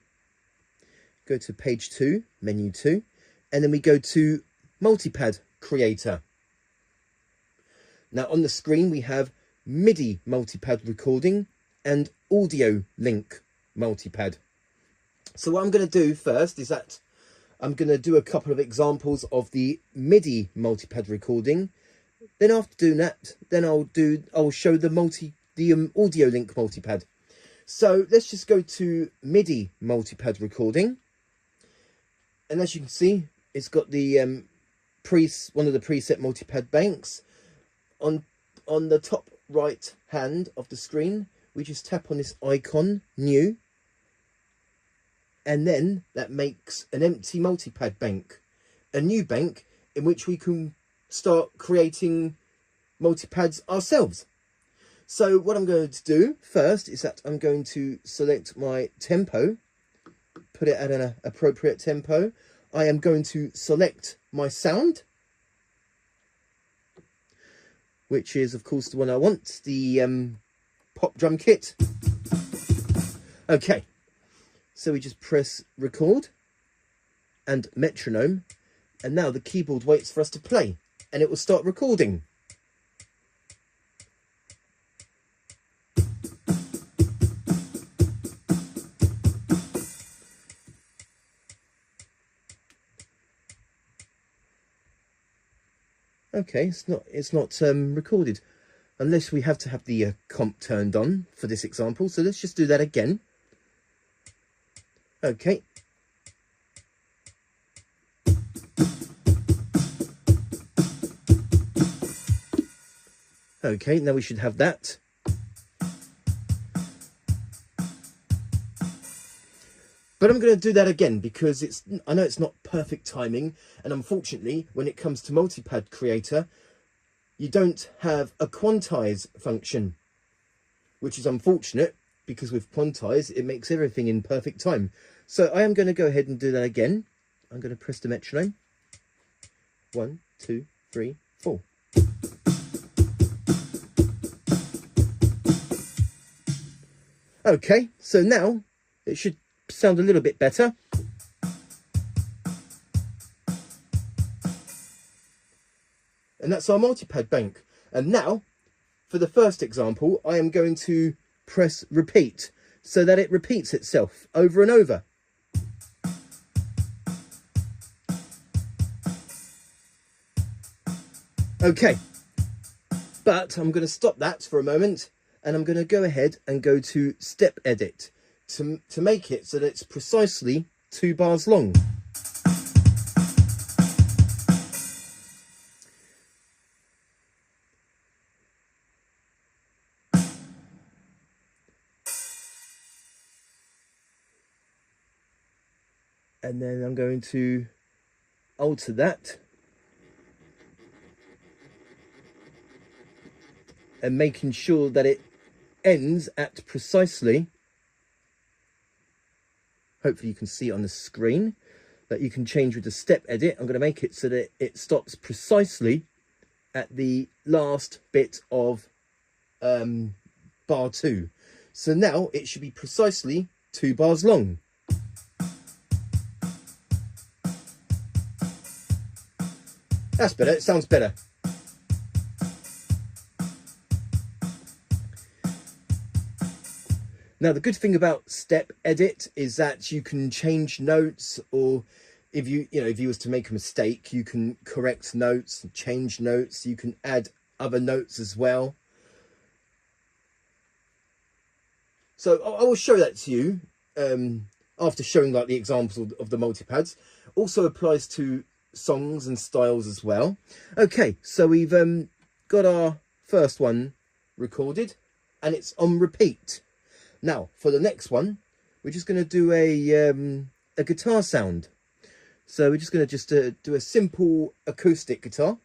go to page 2, menu 2, and then we go to multipad creator. Now on the screen we have MIDI multipad recording and audio link multipad. So what I'm going to do first is that I'm going to do a couple of examples of the MIDI multipad recording. Then after doing that, then I'll show the audio link multipad. So let's just go to MIDI multipad recording. And as you can see, it's got the one of the preset multipad banks. On the top right hand of the screen, we just tap on this icon, new, and then that makes an empty multipad bank, a new bank in which we can start creating multipads ourselves. So what I'm going to do first is that I'm going to select my tempo, put it at an appropriate tempo. I am going to select my sound, which is of course the one I want, the pop drum kit. Okay, so we just press record and metronome, and now the keyboard waits for us to play and it will start recording. Okay, it's not recorded, unless we have to have the comp turned on for this example. So let's just do that again. Okay. Okay, now we should have that. But I'm going to do that again because I know it's not perfect timing, and unfortunately when it comes to multipad creator you don't have a quantize function, which is unfortunate. because with quantize, it makes everything in perfect time. So I am going to go ahead and do that again. I'm going to press the metronome. 1, 2, 3, 4. Okay, so now it should sound a little bit better. And that's our multipad bank. And now, for the first example, I am going to press repeat so that it repeats itself over and over. Okay, but I'm going to stop that for a moment and I'm going to go ahead and go to step edit to make it so that it's precisely 2 bars long. And then I'm going to alter that and making sure that it ends at precisely, hopefully you can see it on the screen, that you can change with the step edit. I'm going to make it so that it stops precisely at the last bit of bar 2. So now it should be precisely 2 bars long. That's better, it sounds better. Now the good thing about step edit is that you can change notes, or if you was to make a mistake, you can correct notes, change notes, you can add other notes as well. So I will show that to you after showing like the examples of the multipads. Also applies to songs and styles as well. Okay, so we've got our first one recorded and it's on repeat. Now for the next one, we're just going to do a guitar sound. So we're just going to do a simple acoustic guitar.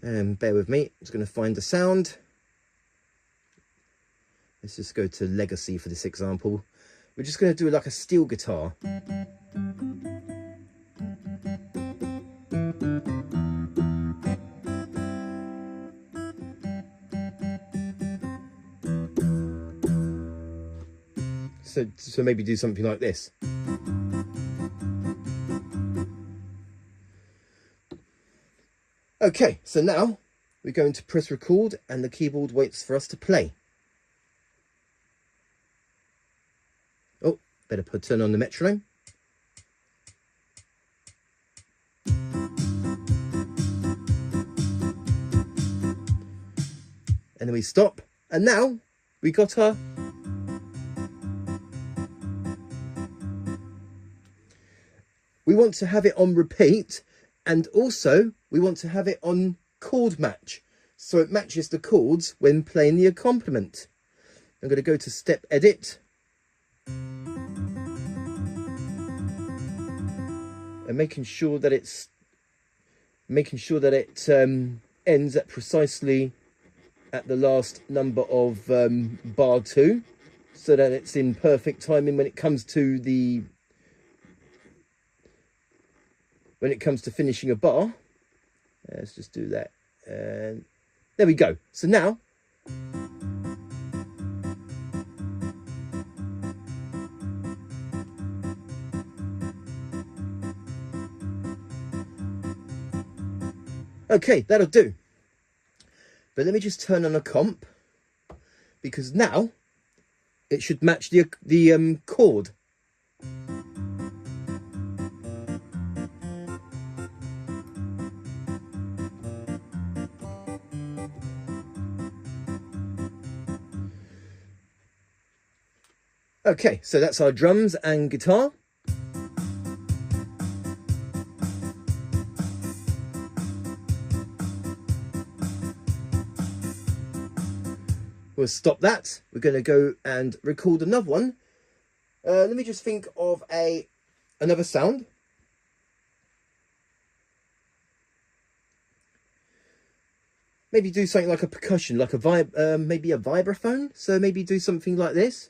And bear with me, I'm just going to find the sound. Let's just go to Legacy for this example. We're just going to do like a steel guitar. So maybe do something like this. Okay, so now we're going to press record and the keyboard waits for us to play. Oh, better turn on the metronome. And then we stop. And now we got our... We want to have it on repeat, and also we want to have it on chord match, so it matches the chords when playing the accompaniment. I'm going to go to step edit and making sure that it ends at precisely at the last number of bar 2, so that it's in perfect timing when it comes to finishing a bar. Let's just do that. And there we go. So now okay, that'll do. But let me just turn on a comp, because now it should match the chord. Okay, so that's our drums and guitar. We'll stop that. We're going to go and record another one. Let me just think of another sound. maybe do something like a percussion, like a maybe a vibraphone. So maybe do something like this.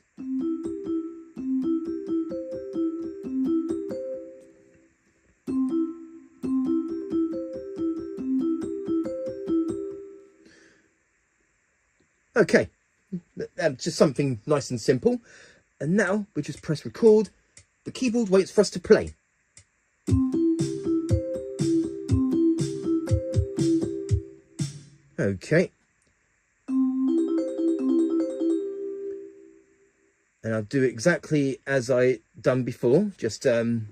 Okay, just something nice and simple. And now we just press record. The keyboard waits for us to play. Okay. And I'll do exactly as I done before. Just put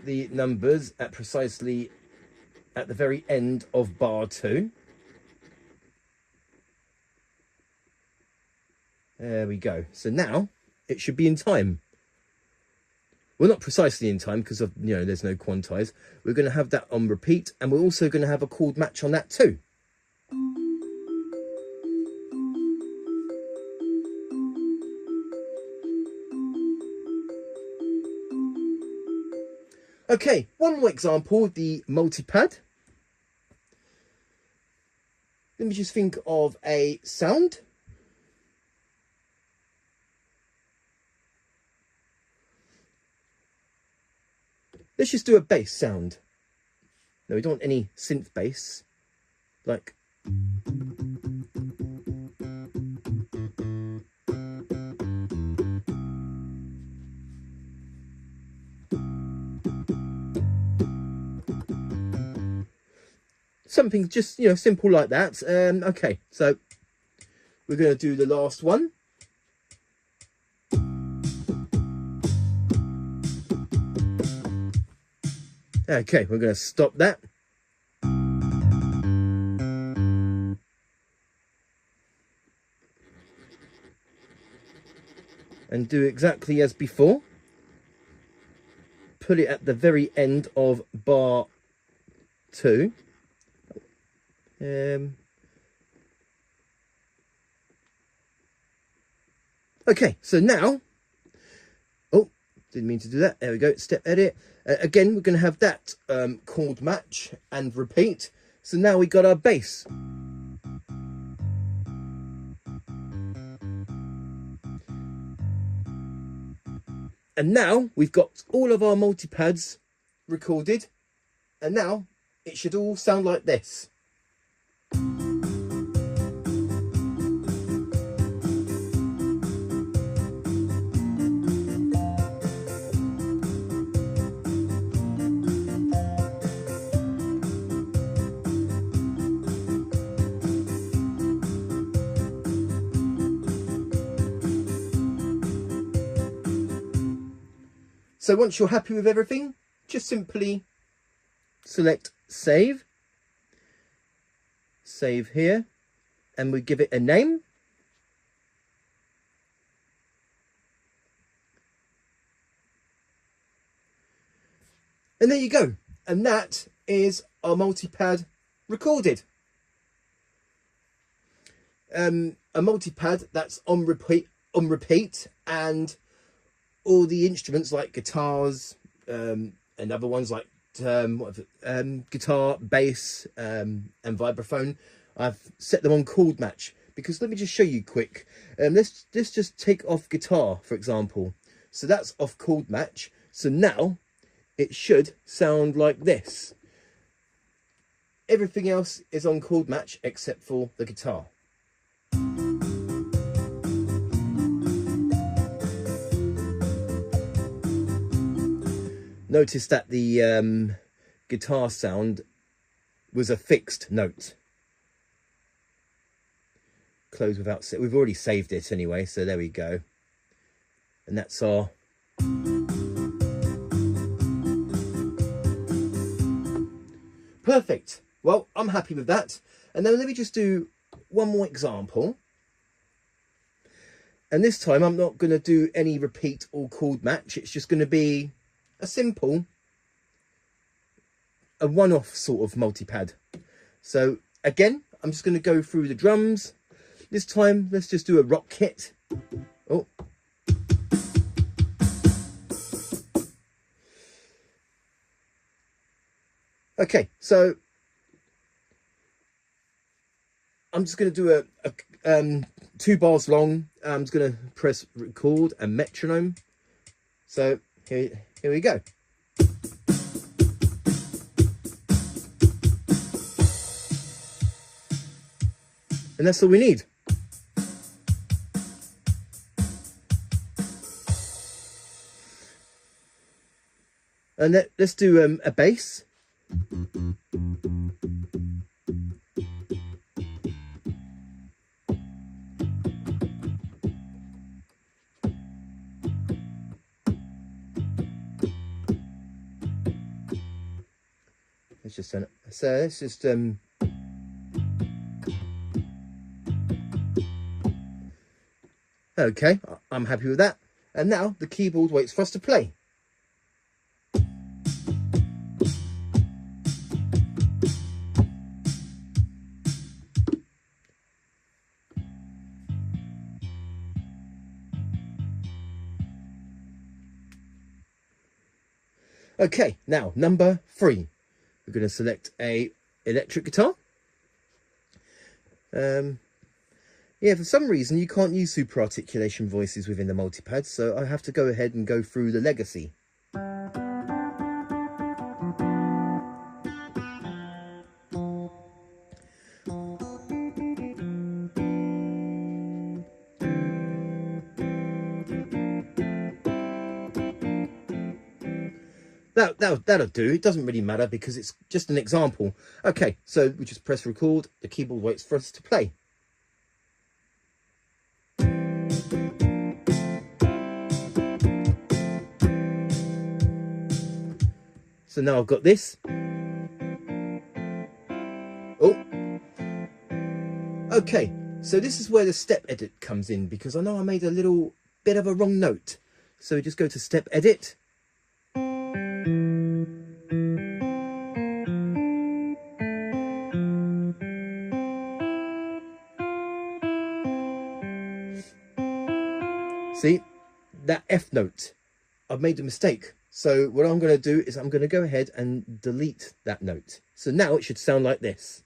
the numbers at precisely at the very end of bar 2. There we go. So now it should be in time. Well, not precisely in time because of, you know, there's no quantize. We're going to have that on repeat, and we're also going to have a chord match on that too. Okay, one more example, the multipad. Let me just think of a sound. Let's just do a bass sound. No, we don't want any synth bass. Like... something just, you know, simple like that. Okay, so we're going to do the last one. Okay, we're going to stop that. And do exactly as before. Put it at the very end of bar 2. Okay, so now, oh, didn't mean to do that. There we go, step edit. Again, we're going to have that chord match and repeat. So now we got our bass. And now we've got all of our multipads recorded. And now it should all sound like this. So once you're happy with everything, just simply select save. Save here, and we give it a name. And there you go. And that is our multipad recorded. A multipad that's on repeat, and all the instruments like guitars and other ones like guitar, bass and vibraphone, I've set them on chord match. Because let me just show you quick. Let's just take off guitar, for example. So that's off chord match. So now it should sound like this. Everything else is on chord match except for the guitar. Notice that the guitar sound was a fixed note. Close without... We've already saved it anyway, so there we go. And that's our... Perfect. Well, I'm happy with that. And then let me just do one more example. And this time I'm not going to do any repeat or chord match. It's just going to be a simple, a one-off sort of multipad. So again, I'm just going to go through the drums. This time, let's just do a rock kit. Oh. Okay, so I'm just going to do a 2 bars long. I'm just going to press record and metronome. So here we go. And that's all we need. And let's do a bass. Let's just send it. So let's just okay, I'm happy with that. And now the keyboard waits for us to play. Okay, now number 3. We're going to select a electric guitar. Yeah, for some reason you can't use super articulation voices within the multipad, so I have to go ahead and go through the legacy. That'll do. It doesn't really matter because it's just an example. Okay, so we just press record. The keyboard waits for us to play. So now I've got this. Oh. Okay, so this is where the step edit comes in, because I know I made a little bit of a wrong note. So we just go to step edit. See, that F note, I've made a mistake. So what I'm going to do is I'm going to go ahead and delete that note. So now it should sound like this.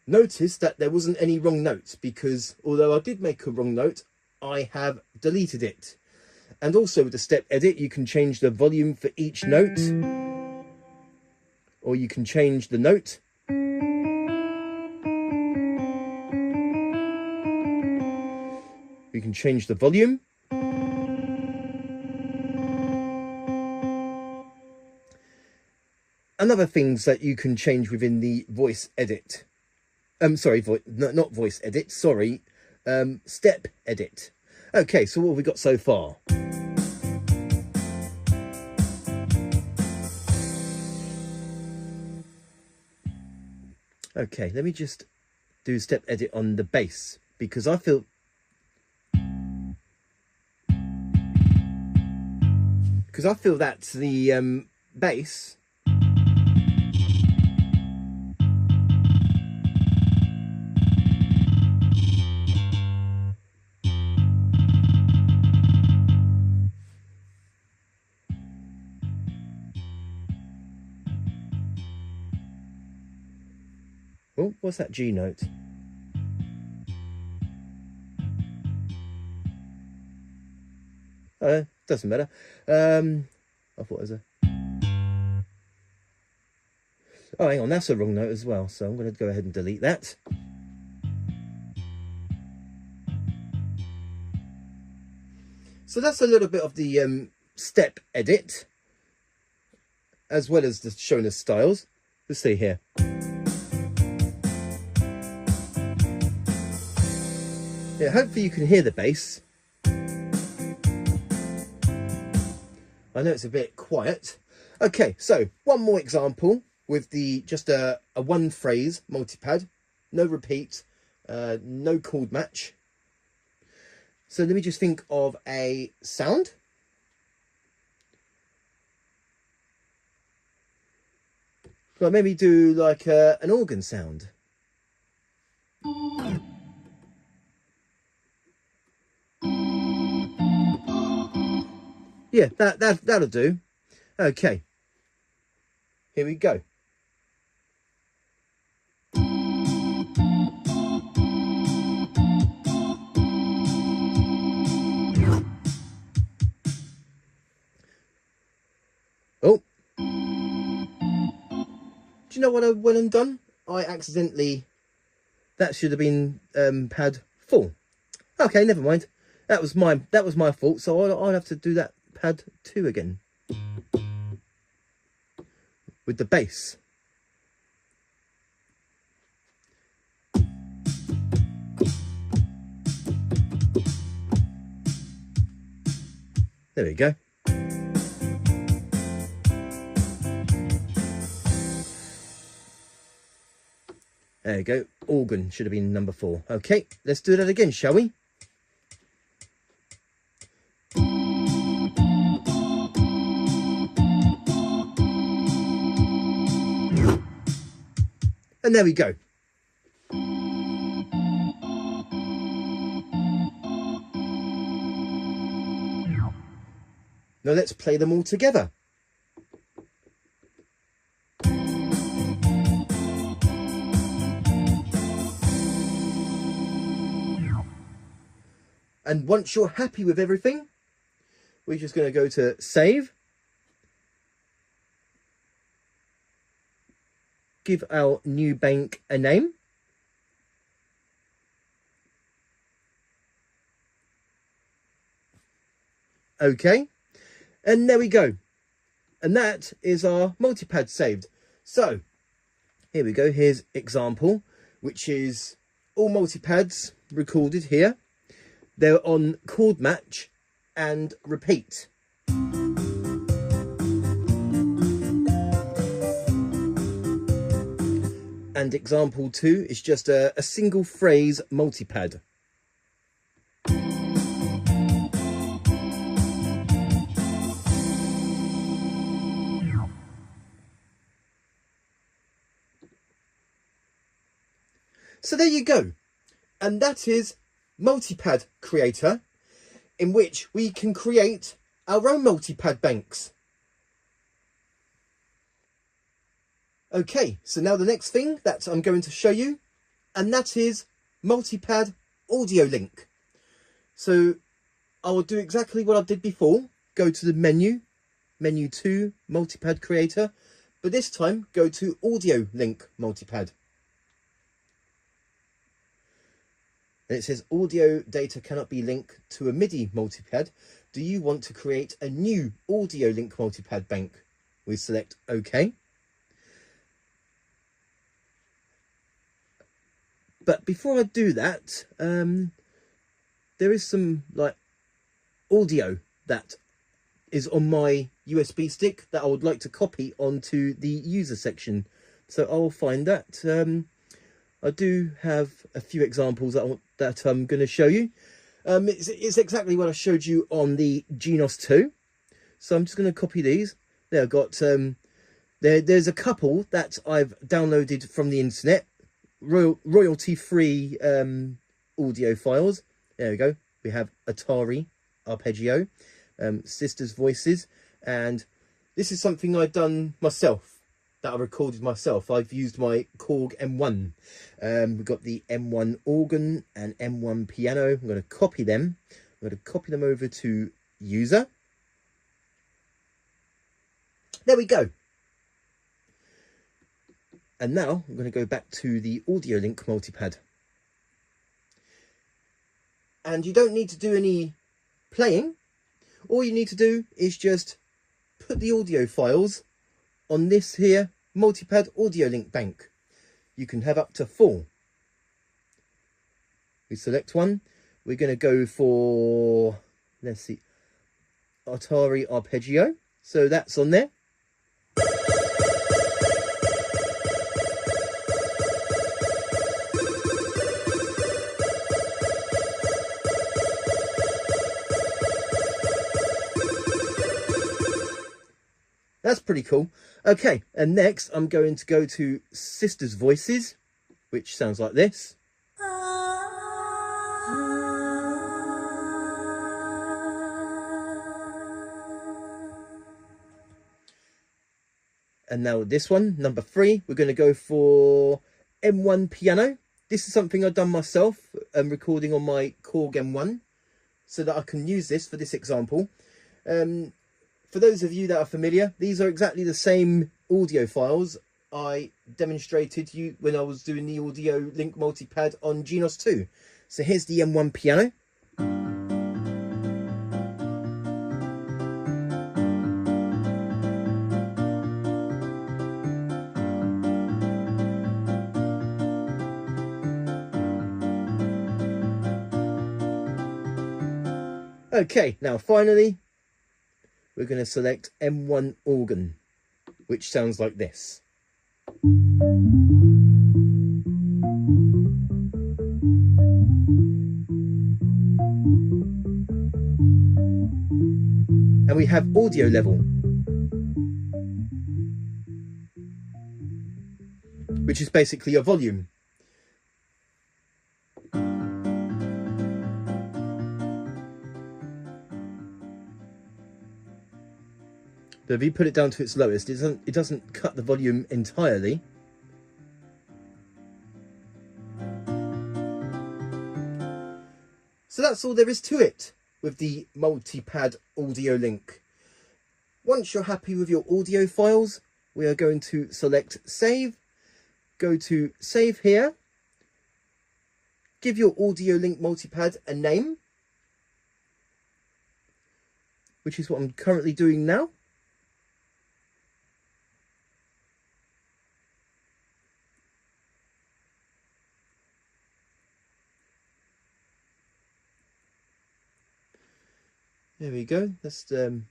Notice that there wasn't any wrong notes, because although I did make a wrong note, I have deleted it. And also with the step edit, you can change the volume for each note, or you can change the note. You can change the volume. And other things that you can change within the voice edit. Sorry, not voice edit, sorry. Step edit. Okay, so what have we got so far? Okay, let me just do step edit on the bass, because I feel that's the bass. Oh, what's that G note? Doesn't matter. I thought it was a... Oh, hang on, that's a wrong note as well. So I'm going to go ahead and delete that. So that's a little bit of the step edit, as well as the showing us styles. Let's see here. Yeah, hopefully you can hear the bass. I know it's a bit quiet. Okay, so one more example with the just a one phrase multipad, no repeat, no chord match. So let me just think of a sound. Well, maybe do like an organ sound. Yeah, that'll do. Okay. here we go. Oh, do you know what I went and done? I accidentally, that should have been pad 4. Okay, never mind. That was my fault. So I'll have to do that pad 2 again with the bass. There we go. There we go. Organ should have been number 4. Okay, let's do that again, shall we? And there we go. Now let's play them all together. And once you're happy with everything, we're just going to go to save. Give our new bank a name. Okay. And there we go. And that is our multipad saved. So here we go. Here's example, which is all multipads recorded here. They're on chord match and repeat. And example 2 is just a single phrase multipad. So there you go. And that is Multipad Creator, in which we can create our own multipad banks. Okay, so now the next thing that I'm going to show you, and that is Multipad Audio Link. So I will do exactly what I did before. Go to the menu 2, Multipad Creator, but this time go to Audio Link Multipad. And it says audio data cannot be linked to a MIDI multipad. Do you want to create a new audio link multipad bank? We select OK. But before I do that, there is some like audio that is on my USB stick that I would like to copy onto the user section. So I'll find that. I do have a few examples that I'm going to show you. It's exactly what I showed you on the Genos 2. So I'm just going to copy these. There I've got, there's a couple that I've downloaded from the internet. Royalty-free audio files. There we go. We have Atari Arpeggio, Sisters Voices. And this is something I've done myself. That I recorded myself. I've used my Korg M1. We've got the M1 organ and M1 piano. I'm going to copy them. I'm going to copy them over to user. There we go. And now I'm going to go back to the Audio Link multipad. And you don't need to do any playing. All you need to do is just put the audio files on this here multipad audio link bank. You can have up to 4. We select one. We're going to go for, let's see, Atari Arpeggio. So that's on there. That's pretty cool. Okay, and next I'm going to go to Sisters Voices, which sounds like this. And now this one, number 3, we're going to go for M1 piano. This is something I've done myself, recording on my Korg M1, so that I can use this for this example. For those of you that are familiar, these are exactly the same audio files I demonstrated you when I was doing the audio link multipad on Genos 2. So here's the M1 piano. Okay, now finally, we're going to select M1 organ, which sounds like this. And we have audio level, which is basically a volume. So if you put it down to its lowest, it doesn't cut the volume entirely. So that's all there is to it with the multipad audio link. Once you're happy with your audio files, we are going to select save, go to save here, give your audio link multipad a name, which is what I'm currently doing now. There we go, that's the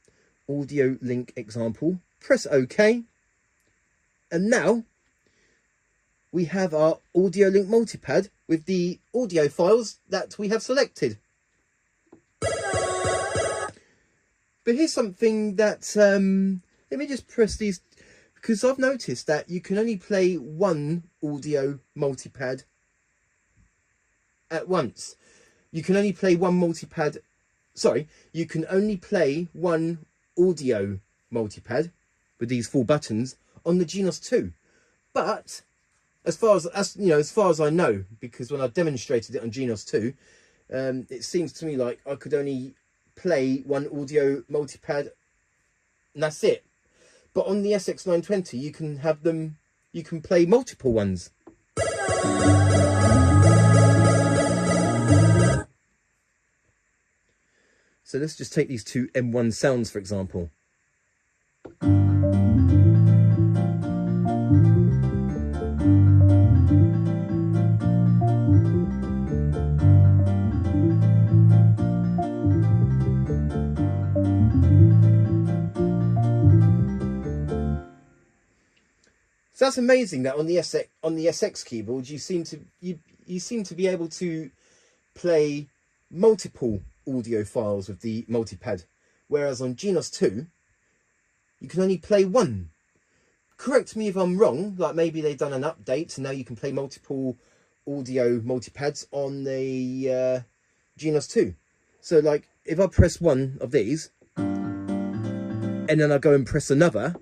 audio link example. Press OK. And now we have our audio link multipad with the audio files that we have selected. But here's something that, let me just press these, because I've noticed that you can only play one audio multipad at once. You can only play one multipad. Sorry, you can only play one audio multipad with these 4 buttons on the Genos 2. But as far as I know, because when I demonstrated it on Genos 2, it seems to me like I could only play one audio multipad and that's it. But on the SX920, you can have them. You can play multiple ones. So let's just take these 2 M1 sounds, for example. So that's amazing that on the SX keyboard you seem to be able to play multiple audio files with the multipad, whereas on Genos 2 you can only play one. Correct me if I'm wrong, like maybe they've done an update and now you can play multiple audio multipads on the Genos 2. So like if I press one of these and then I go and press another,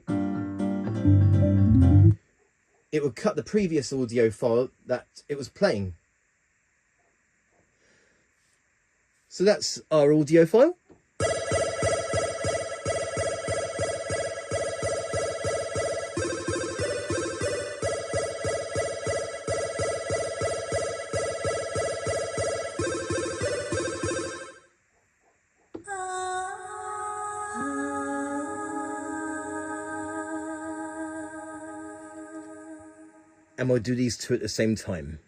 it would cut the previous audio file that it was playing. So that's our audio file. And we'll do these 2 at the same time.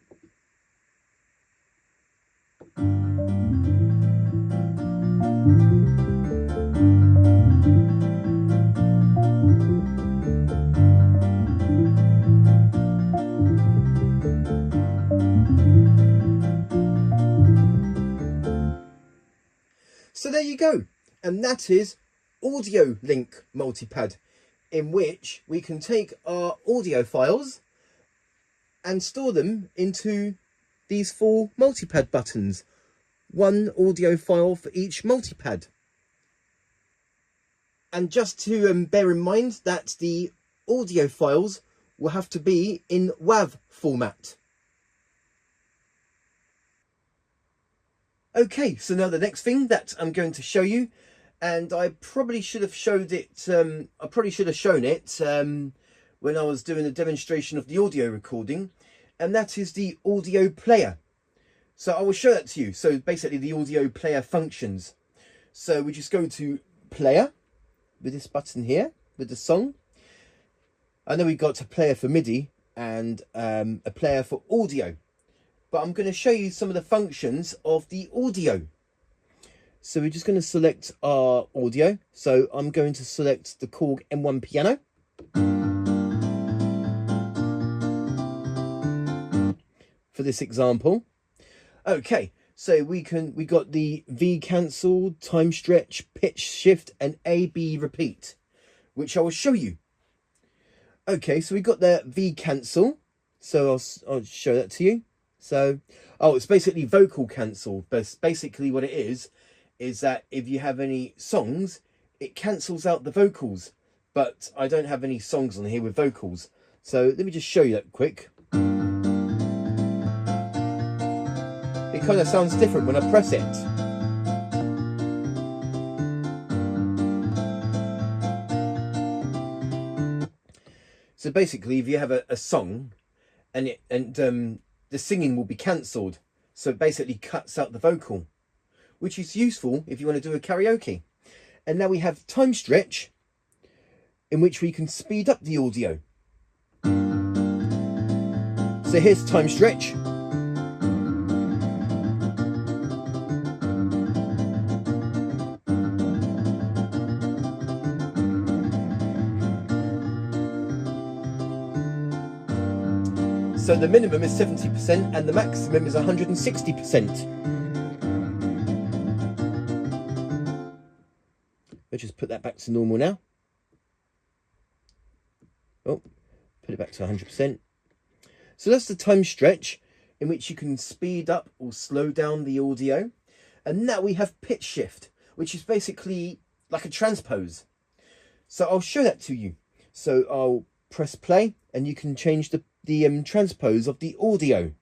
So there you go, and that is audio link multipad, in which we can take our audio files and store them into these 4 multipad buttons, 1 audio file for each multipad. And just to bear in mind that the audio files will have to be in WAV format. Okay, so now the next thing that I'm going to show you, and I probably should have showed it, when I was doing a demonstration of the audio recording, and that is the audio player. So I will show that to you. So basically the audio player functions. So we just go to player with this button here with the song. I know we got a player for MIDI and a player for audio, but I'm going to show you some of the functions of the audio. So we're just going to select our audio. So I'm going to select the Korg M1 piano. For this example. Okay, so we got the V cancel, time stretch, pitch shift, and A/B repeat, which I will show you. Okay, so we got the V cancel, so I'll show that to you. So, oh, it's basically vocal cancel, but basically what it is that if you have any songs, it cancels out the vocals, but I don't have any songs on here with vocals. So let me just show you that quick. It kind of sounds different when I press it. So basically, if you have a song and the singing will be cancelled, so it basically cuts out the vocal, which is useful if you want to do a karaoke. And now we have time stretch, in which we can speed up the audio. So here's time stretch. So the minimum is 70% and the maximum is 160%. Let's just put that back to normal now. Oh, put it back to 100%. So that's the time stretch in which you can speed up or slow down the audio. And now we have pitch shift, which is basically like a transpose. So I'll show that to you. So I'll press play and you can change the transpose of the audio.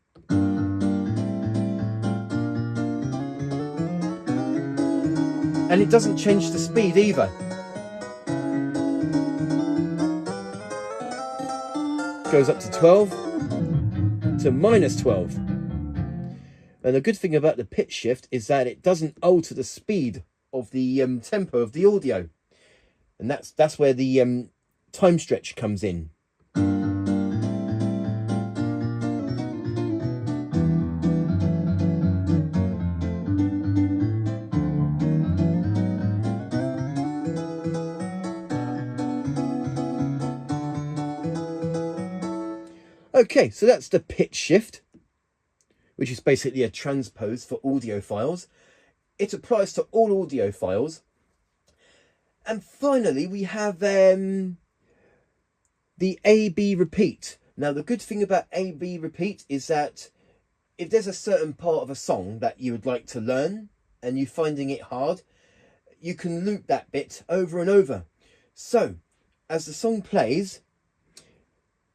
And it doesn't change the speed either. Goes up to 12 to -12. And the good thing about the pitch shift is that it doesn't alter the speed of the tempo of the audio. And that's where the time stretch comes in. Okay, so that's the pitch shift, which is basically a transpose for audio files. It applies to all audio files. And finally, we have the A/B repeat. Now, the good thing about A/B repeat is that if there's a certain part of a song that you would like to learn and you're finding it hard, you can loop that bit over and over. So, as the song plays,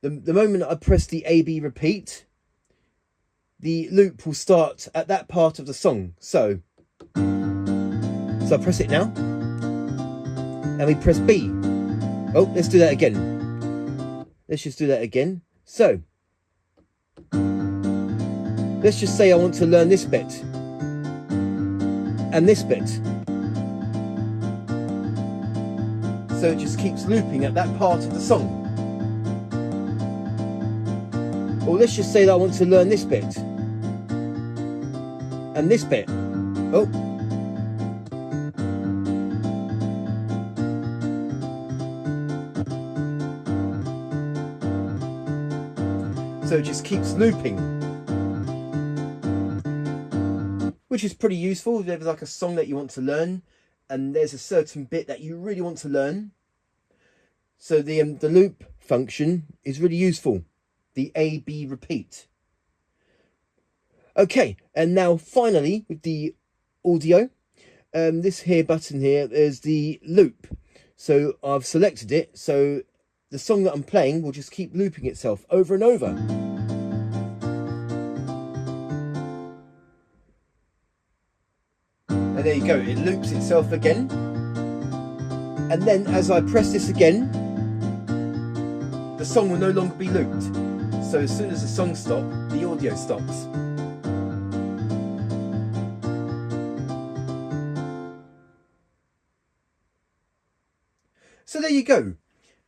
the moment I press the A/B repeat, the loop will start at that part of the song. So I press it now, and we press B. Oh, let's do that again. Let's just do that again. So let's just say I want to learn this bit and this bit. So it just keeps looping at that part of the song. Or let's just say that I want to learn this bit and this bit. Oh. So it just keeps looping, which is pretty useful if there's like a song that you want to learn and there's a certain bit that you really want to learn. So the loop function is really useful. The A/B repeat. Okay, and now finally with the audio, this here button here is the loop. So I've selected it, so the song that I'm playing will just keep looping itself over and over. And there you go, it loops itself again. And then as I press this again, the song will no longer be looped. So as soon as the song stops, the audio stops. So there you go.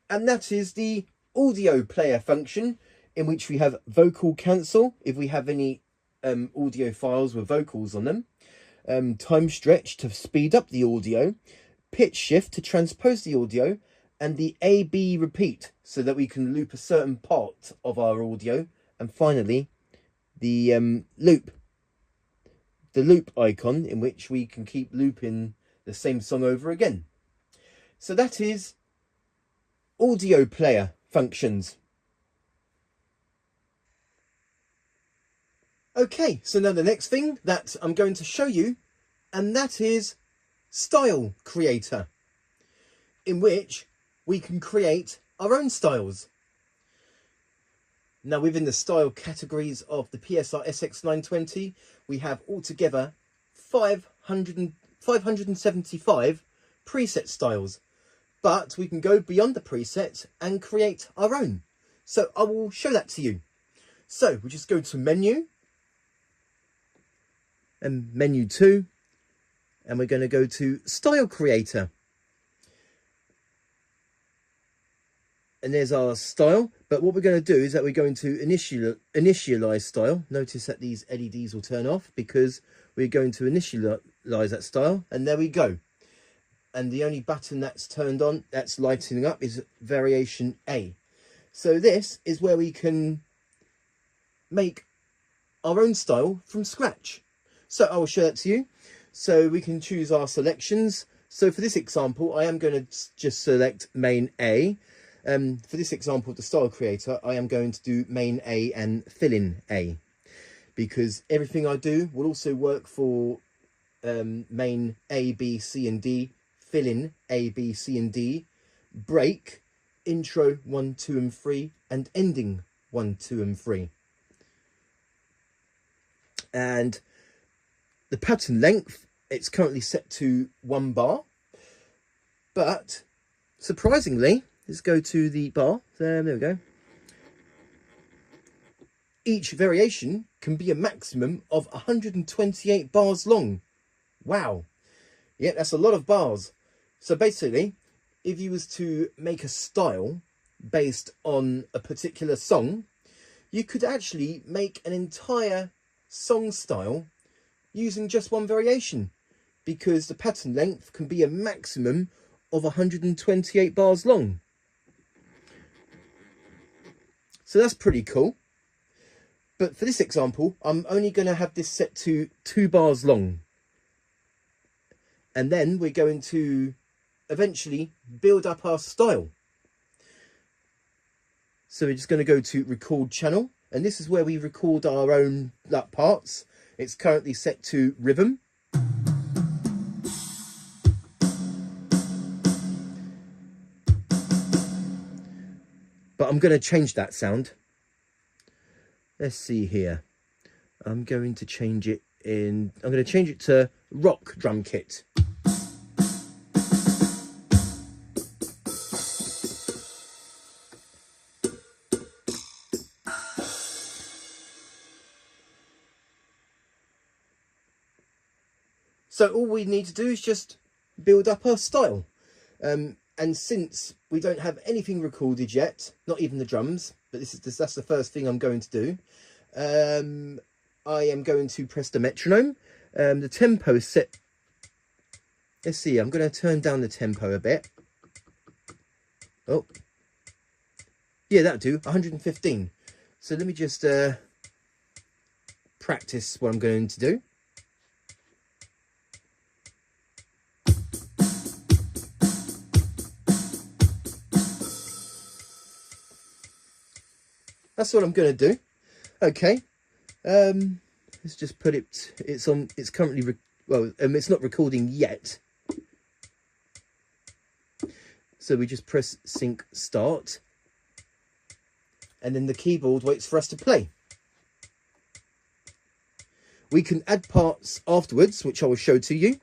And that is the audio player function, in which we have vocal cancel if we have any audio files with vocals on them, time stretch to speed up the audio, pitch shift to transpose the audio, and the A-B repeat so that we can loop a certain part of our audio, and finally the loop icon, in which we can keep looping the same song over again. So that is audio player functions. Okay, so now the next thing that I'm going to show you, and that is style creator, in which we can create our own styles. Now within the style categories of the PSR-SX920, we have altogether 575 preset styles, but we can go beyond the preset and create our own. So I will show that to you. So we just go to menu and menu 2, and we're going to go to style creator. And there's our style, but what we're going to do is that we're going to initialize style. Notice that these LEDs will turn off because we're going to initialize that style, and there we go. And the only button that's turned on, that's lighting up, is variation A. So this is where we can make our own style from scratch. So I will show that to you. So we can choose our selections. So for this example, I am going to just select main A. For this example of the style creator, I am going to do main A and fill in A, because everything I do will also work for main A, B, C and D, fill in A, B, C and D, break, intro 1, 2 and 3, and ending 1, 2 and 3. And the pattern length, it's currently set to 1 bar, but surprisingly, let's go to the bar. There we go. Each variation can be a maximum of 128 bars long. Wow. Yeah, that's a lot of bars. So basically, if you was to make a style based on a particular song, you could actually make an entire song style using just one variation, because the pattern length can be a maximum of 128 bars long. So that's pretty cool. But for this example, I'm only going to have this set to 2 bars long. And then we're going to eventually build up our style. So we're just going to go to record channel. And this is where we record our own parts. It's currently set to rhythm. But I'm going to change that sound. Let's see here. I'm going to change it to rock drum kit. So all we need to do is just build up our style. And since we don't have anything recorded yet, not even the drums, but that's the first thing I'm going to do. I am going to press the metronome. The tempo is set. Let's see, I'm going to turn down the tempo a bit. Oh, yeah, that'll do, 115. So let me just practice what I'm going to do. That's what I'm going to do. Okay. Let's just put it. It's currently it's not recording yet. So we just press sync start, and then the keyboard waits for us to play. We can add parts afterwards, which I will show to you.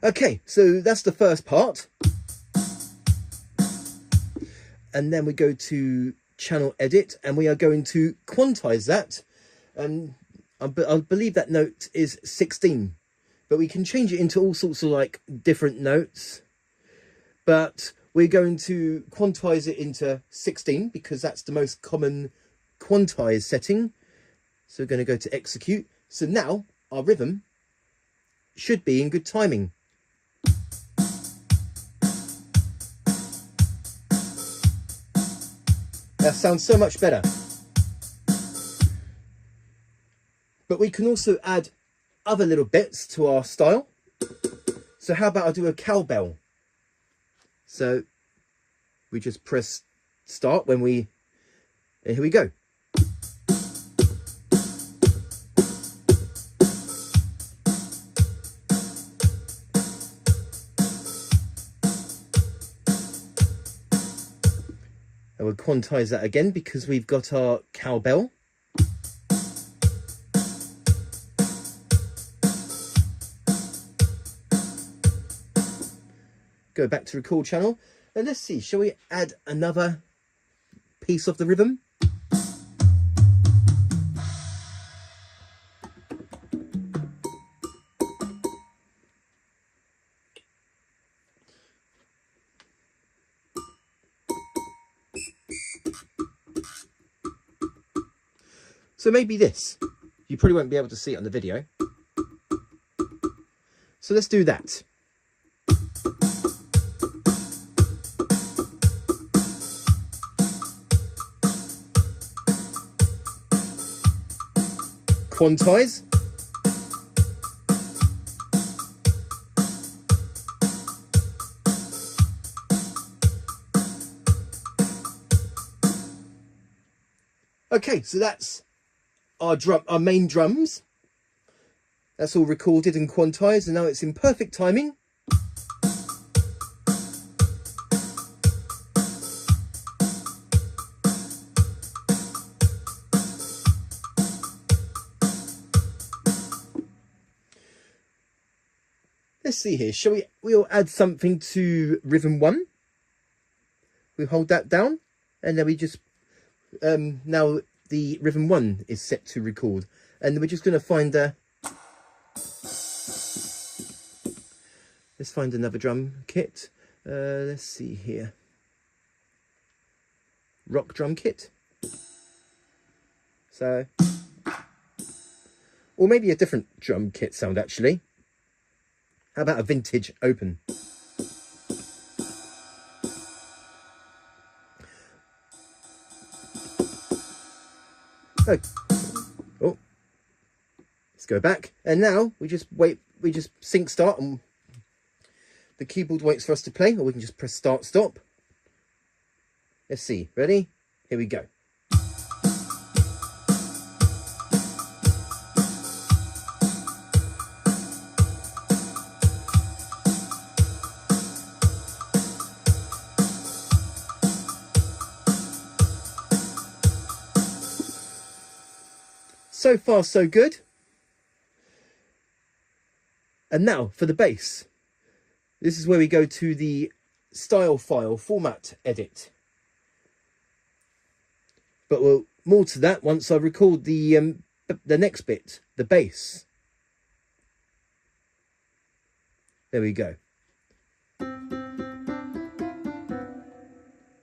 Okay, so that's the first part. And then we go to channel edit, and we are going to quantize that. And I believe that note is 16, but we can change it into all sorts of like different notes. But we're going to quantize it into 16 because that's the most common quantize setting. So we're going to go to execute. So now our rhythm should be in good timing. That sounds so much better. But we can also add other little bits to our style. So how about I do a cowbell? So we just press start when we, and here we go. And we'll quantize that again because we've got our cowbell. Go back to record channel, and let's see, shall we add another piece of the rhythm? So maybe this. You probably won't be able to see it on the video. So let's do that. Quantize. Okay, so that's our main drums. That's all recorded and quantized, and now it's in perfect timing. Let's see here, shall we'll add something to rhythm 1. We hold that down, and then we just, now the rhythm 1 is set to record. And we're just going to find let's find another drum kit. Let's see here. Rock drum kit. So, or maybe a different drum kit sound actually. How about a vintage open? Oh, let's go back. And now we just wait, we just sync start, and the keyboard waits for us to play, or we can just press start stop. Let's see, ready? Here we go. So far, so good. And now for the bass. This is where we go to the style file format edit. But we'll more to that once I record the next bit, the bass. There we go.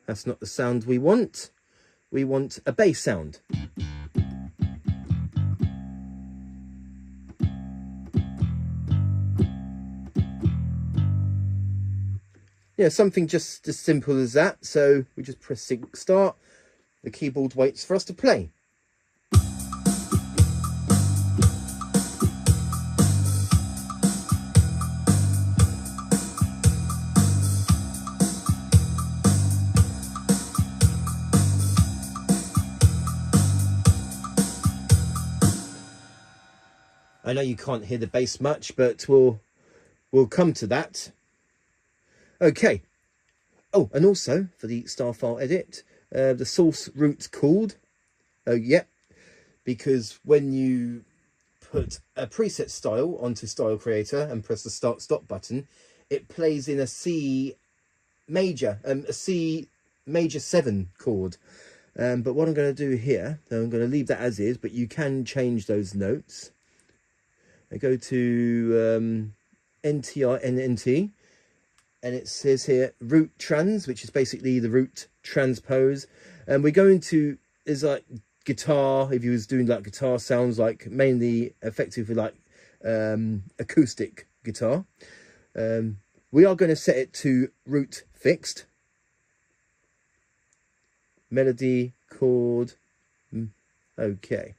That's not the sound we want. We want a bass sound. Yeah, something just as simple as that. So we just press sync start. The keyboard waits for us to play. I know you can't hear the bass much, but we'll come to that. Okay. Oh, and also for the star file edit, the source root called. Oh, yeah, because when you put a preset style onto Style Creator and press the start stop button, it plays in a C major 7 chord. But what I'm going to do here, I'm going to leave that as is, but you can change those notes. I go to NTRNNT, and it says here root trans, which is basically the root transpose. And we're going to, there's like guitar, if you was doing like guitar sounds, like mainly effectively like acoustic guitar. We are going to set it to root fixed. Melody, chord, okay.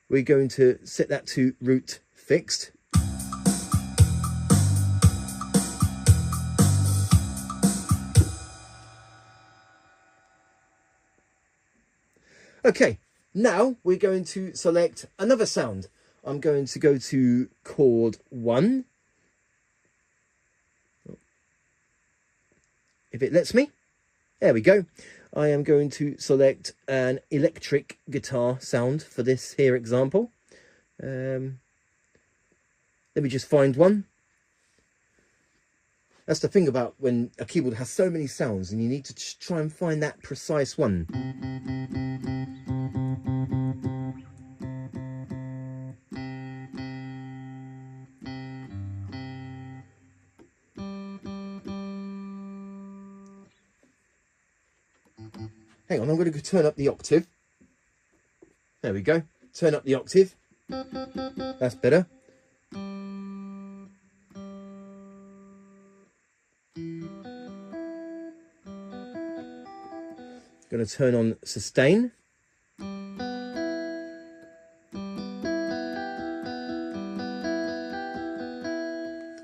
We're going to set that to root fixed. Okay, now we're going to select another sound. I'm going to go to chord 1. If it lets me. There we go. I am going to select an electric guitar sound for this here example. Let me just find one. That's the thing about when a keyboard has so many sounds and you need to just try and find that precise one. Hang on, I'm going to turn up the octave. There we go. Turn up the octave. That's better. Going to turn on sustain.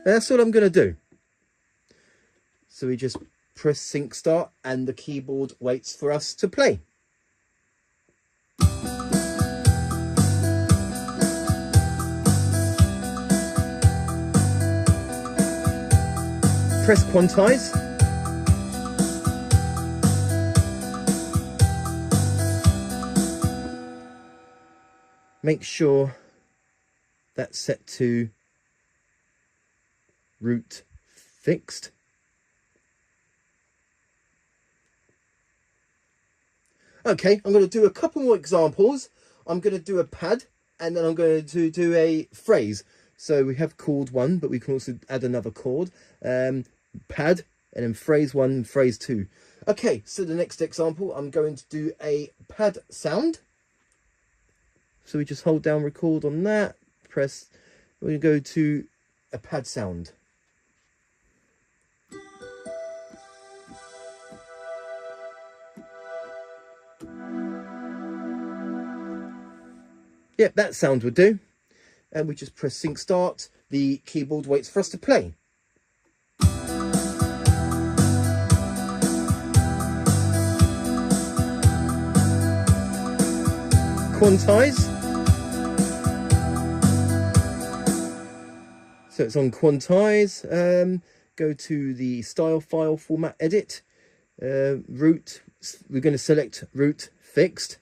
That's all I'm going to do. So we just press sync start and the keyboard waits for us to play. Press quantize. Make sure that's set to root fixed. Okay, I'm going to do a couple more examples. I'm going to do a pad and then I'm going to do a phrase. So we have chord 1, but we can also add another chord. Pad and then phrase 1 and phrase 2. Okay, so the next example, I'm going to do a pad sound. So we just hold down record on that, press, we're going to go to a pad sound. Yep, that sound would do. And we just press sync start. The keyboard waits for us to play. Quantize. So it's on quantize. Go to the style file format edit. Root. We're going to select root fixed.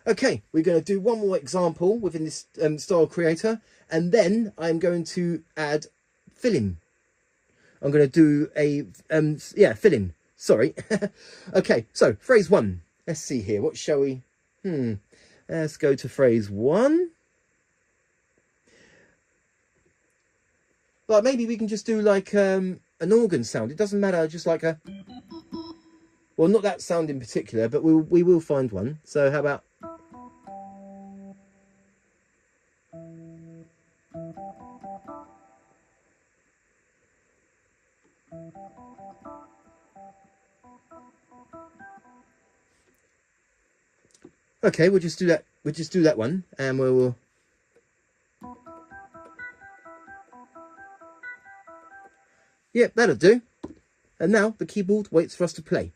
Okay, we're going to do one more example within this Style Creator, and then I'm going to add fill-in. I'm going to do a, fill-in, sorry. Okay, so phrase 1. Let's see here, what shall we, let's go to phrase 1. Like maybe we can just do like an organ sound. It doesn't matter, just like a, well, not that sound in particular, but we will find one. So how about, okay, we'll just do that. We'll just do that one, and we'll. Yep, that'll do. And now the keyboard waits for us to play.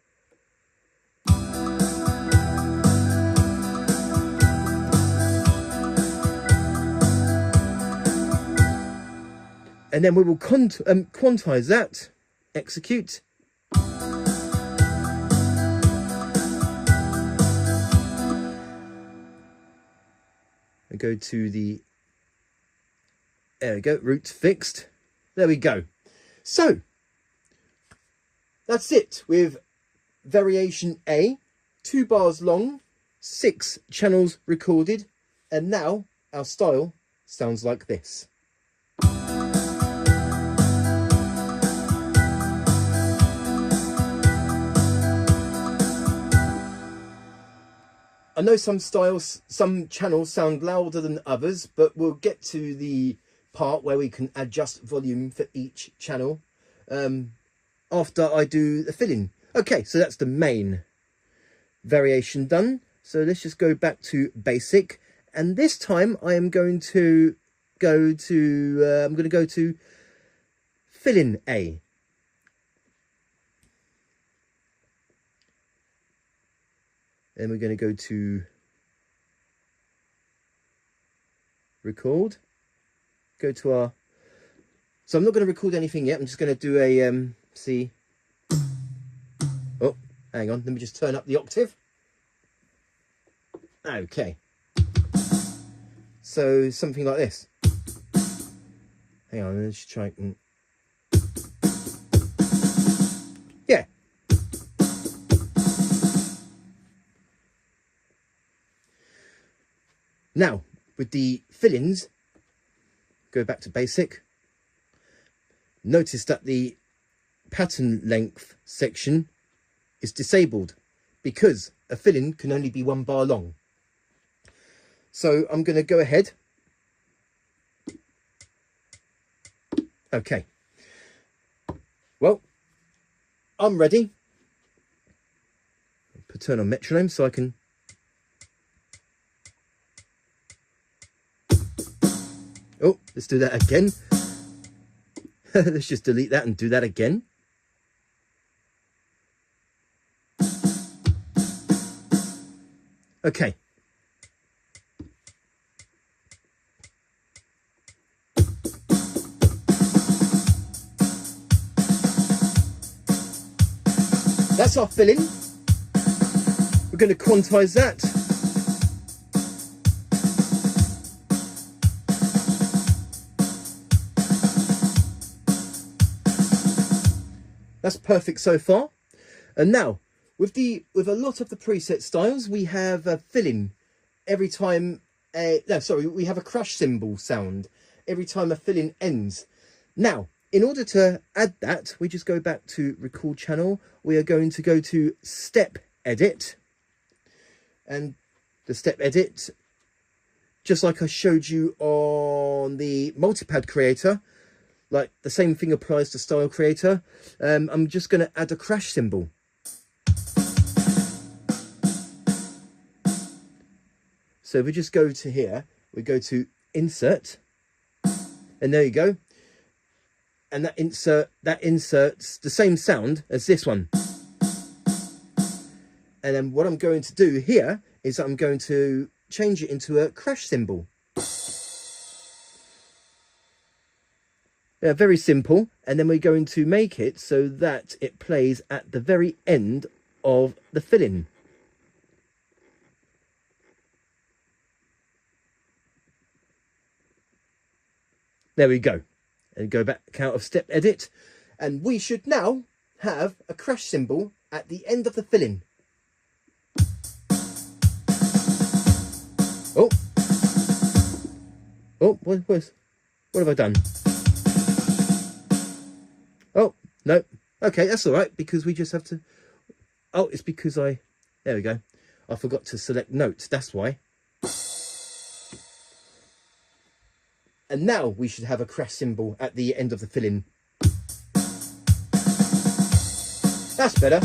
And then we will quantize that, execute. And go to the, there we go, root fixed. There we go. So, that's it with variation A, 2 bars long, 6 channels recorded, and now our style sounds like this. I know some channels sound louder than others, but we'll get to the part where we can adjust volume for each channel after I do the filling. Okay, so that's the main variation done. So let's just go back to basic, and this time I am going to go to filling A. Then we're going to go to record, go to our, so I'm not going to record anything yet, I'm just going to do a C. Oh, hang on, let me just turn up the octave. Okay, so something like this. Hang on, let's try and, yeah. Now, with the fillings, go back to basic. Notice that the pattern length section is disabled because a filling can only be 1 bar long. So I'm going to go ahead. Okay. Well, I'm ready. I'll turn on metronome so I can. Oh, let's do that again. Let's just delete that and do that again. Okay. That's our filling. We're going to quantize that. That's perfect so far. And now, with a lot of the preset styles, we have a filling every time. We have a crash cymbal sound every time a filling ends. Now, in order to add that, we just go back to record channel. We are going to go to step edit, and the step edit, just like I showed you on the multipad creator. Like the same thing applies to style creator. I'm just going to add a crash cymbal. So if we just go to here, we go to insert, and there you go. And that inserts the same sound as this one. And then what I'm going to do here is I'm going to change it into a crash cymbal. Yeah, very simple. And then we're going to make it so that it plays at the very end of the filling. There we go. And go back out of step edit. And we should now have a crash cymbal at the end of the filling. Oh. Oh, what have I done? Oh, no. Okay, that's all right, because we just have to... Oh, it's because there we go. I forgot to select notes, that's why. And now we should have a crash cymbal at the end of the filling. That's better.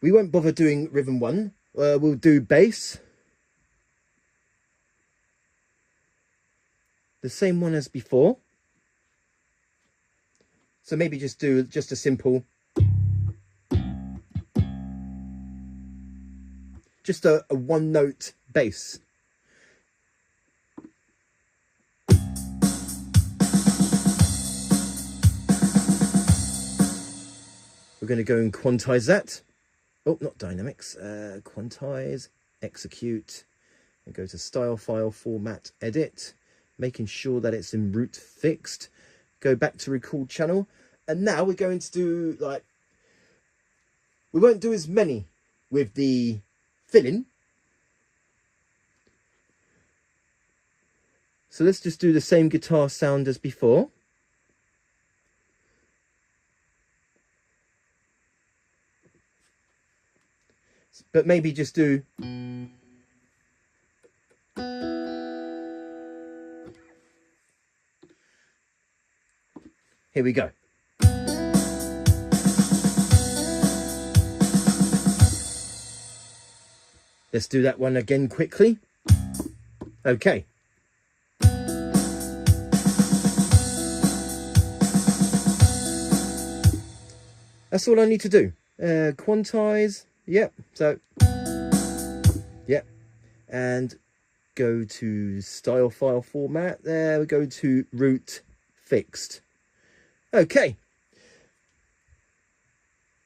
We won't bother doing rhythm 1. We'll do bass. The same one as before. So maybe just do just a simple, just a one note bass. We're going to go and quantize that. Oh, not dynamics. Quantize, execute, and go to style, file, format, edit, making sure that it's in root fixed. Go back to record channel. And now we're going to do, like, we won't do as many with the fill-in. So let's just do the same guitar sound as before. But maybe just do... Here we go. Let's do that one again quickly. Okay. That's all I need to do. Quantize. Yep. So, yep. And go to style, file, format. There we go to root fixed. Okay.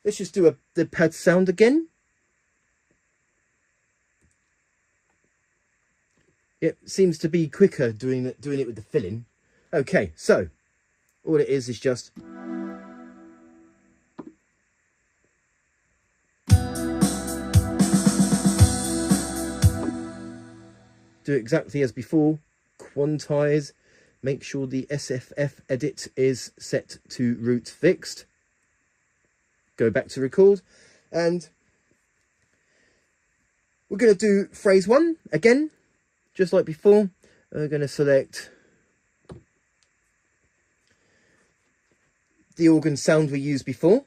Let's just do the pad sound again. It seems to be quicker doing it with the fill-in. Okay, so all it is just do exactly as before. Quantize. Make sure the SFF edit is set to root fixed. Go back to record, and we're going to do phrase 1 again, just like before. We're going to select the organ sound we used before.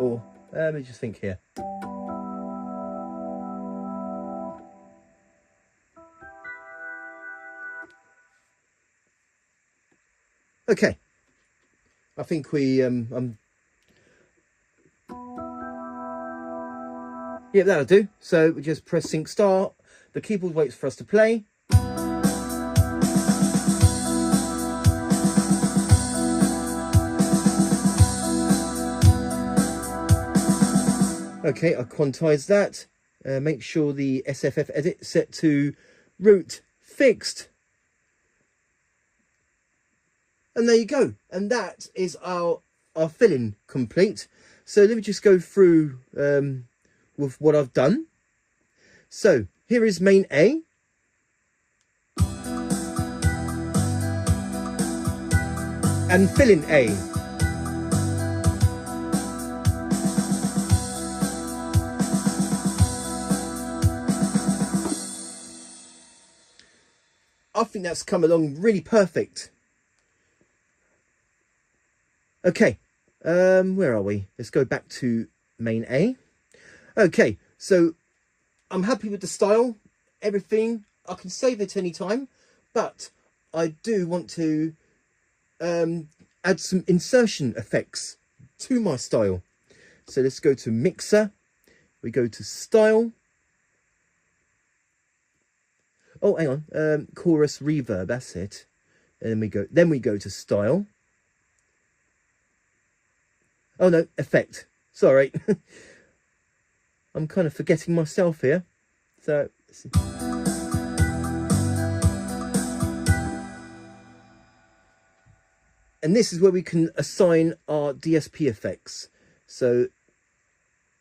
Or let me just think here. Okay, I think we yeah, that'll do. So we just press sync start. The keyboard waits for us to play. Okay, I quantize that. Make sure the SFF edit set to root fixed. And there you go. And that is our fill-in complete. So let me just go through with what I've done. So here is main A. And fill-in A. I think that's come along really perfect. Okay, where are we? Let's go back to main A. Okay, so I'm happy with the style, everything. I can save it anytime, but I do want to add some insertion effects to my style. So let's go to mixer. We go to style. Oh, hang on. Chorus reverb. That's it. And then we go to style. Oh no, effect. Sorry. I'm kind of forgetting myself here. So and this is where we can assign our DSP effects. So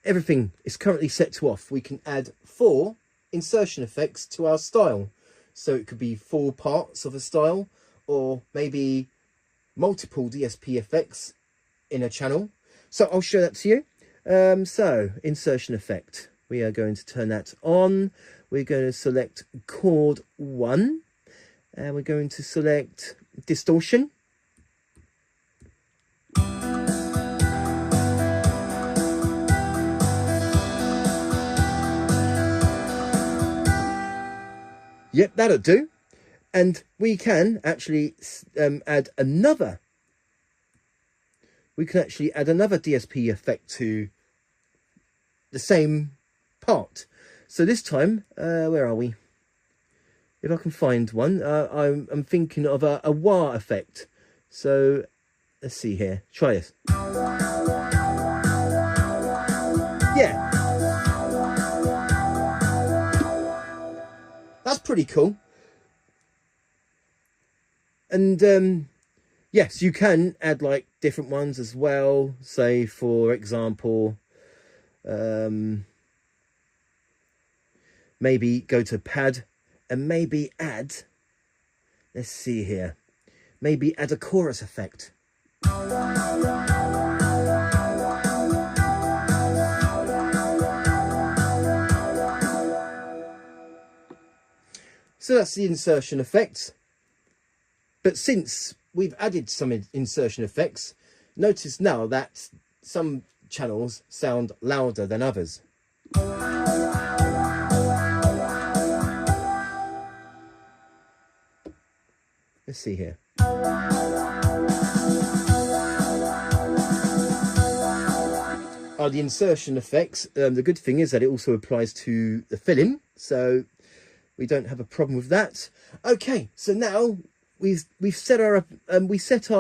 everything is currently set to off. We can add 4 insertion effects to our style. So it could be 4 parts of a style, or maybe multiple DSP effects in a channel. So I'll show that to you. So insertion effect, we are going to turn that on. We're going to select chord 1, and we're going to select distortion. Yep, that'll do. And we can actually add another. We can actually add another DSP effect to the same part. So this time, where are we? If I can find one, I'm thinking of a wah effect. So let's see here. Try this. Yeah. That's pretty cool. And yes, you can add like different ones as well. Say, for example, maybe go to pad and maybe add, let's see here, maybe add a chorus effect. So that's the insertion effects. But since we've added some insertion effects, notice now that some channels sound louder than others. Let's see here. The insertion effects, the good thing is that it also applies to the fill-in, so we don't have a problem with that. Okay, so now we've set our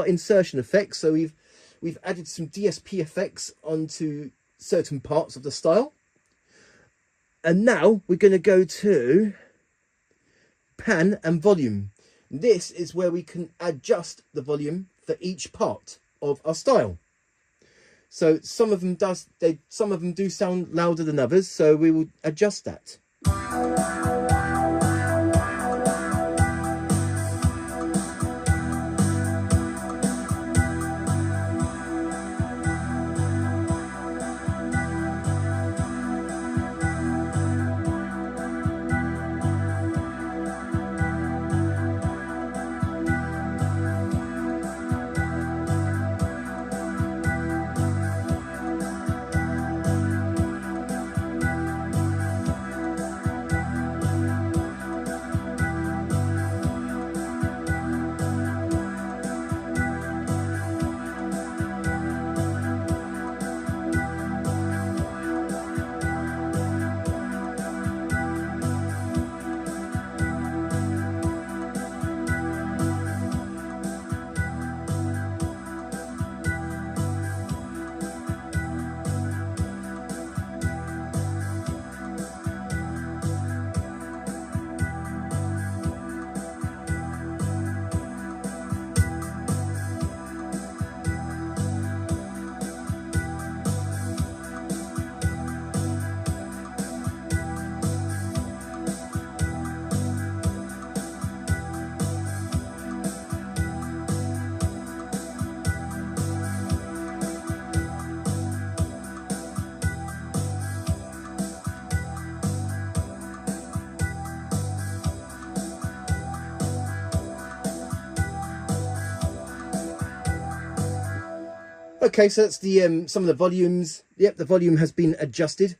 insertion effects. So we've added some DSP effects onto certain parts of the style, and now we're going to go to pan and volume. This is where we can adjust the volume for each part of our style. So some of them do sound louder than others, so we will adjust that. Okay, so that's the some of the volumes. Yep, the volume has been adjusted.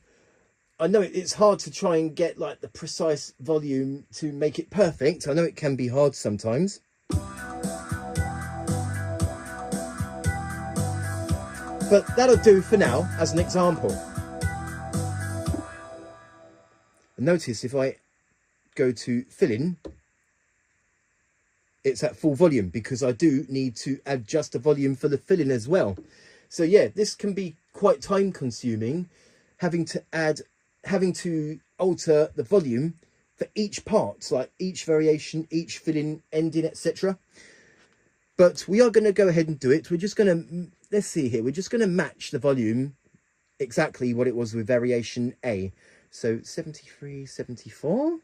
I know it's hard to try and get like the precise volume to make it perfect. I know it can be hard sometimes. But that'll do for now as an example. And notice if I go to fill in, it's at full volume because I do need to adjust the volume for the fill-in as well. So yeah, this can be quite time consuming, having to alter the volume for each part, like each variation, each fill-in, ending, etc. But we are going to go ahead and do it. We're just going to, let's see here, we're just going to match the volume exactly what it was with variation A. So 73, 74.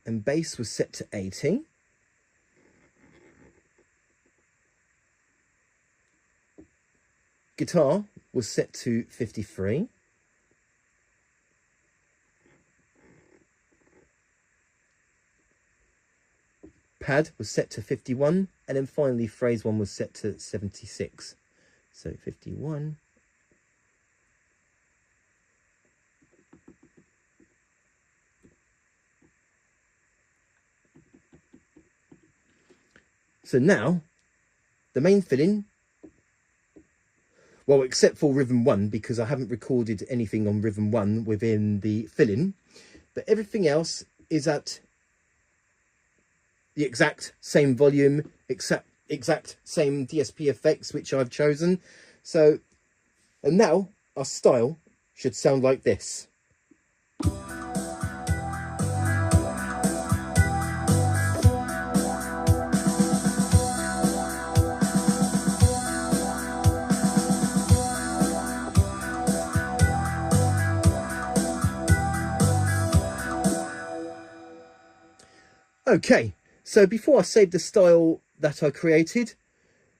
And bass was set to 80. Guitar was set to 53. pad was set to 51, and then finally phrase 1 was set to 76. So 51. So now, the main filling, well, except for rhythm 1, because I haven't recorded anything on rhythm 1 within the filling, but everything else is at the exact same volume, exact same DSP effects which I've chosen. So, and now our style should sound like this. Okay, so before I save the style that I created,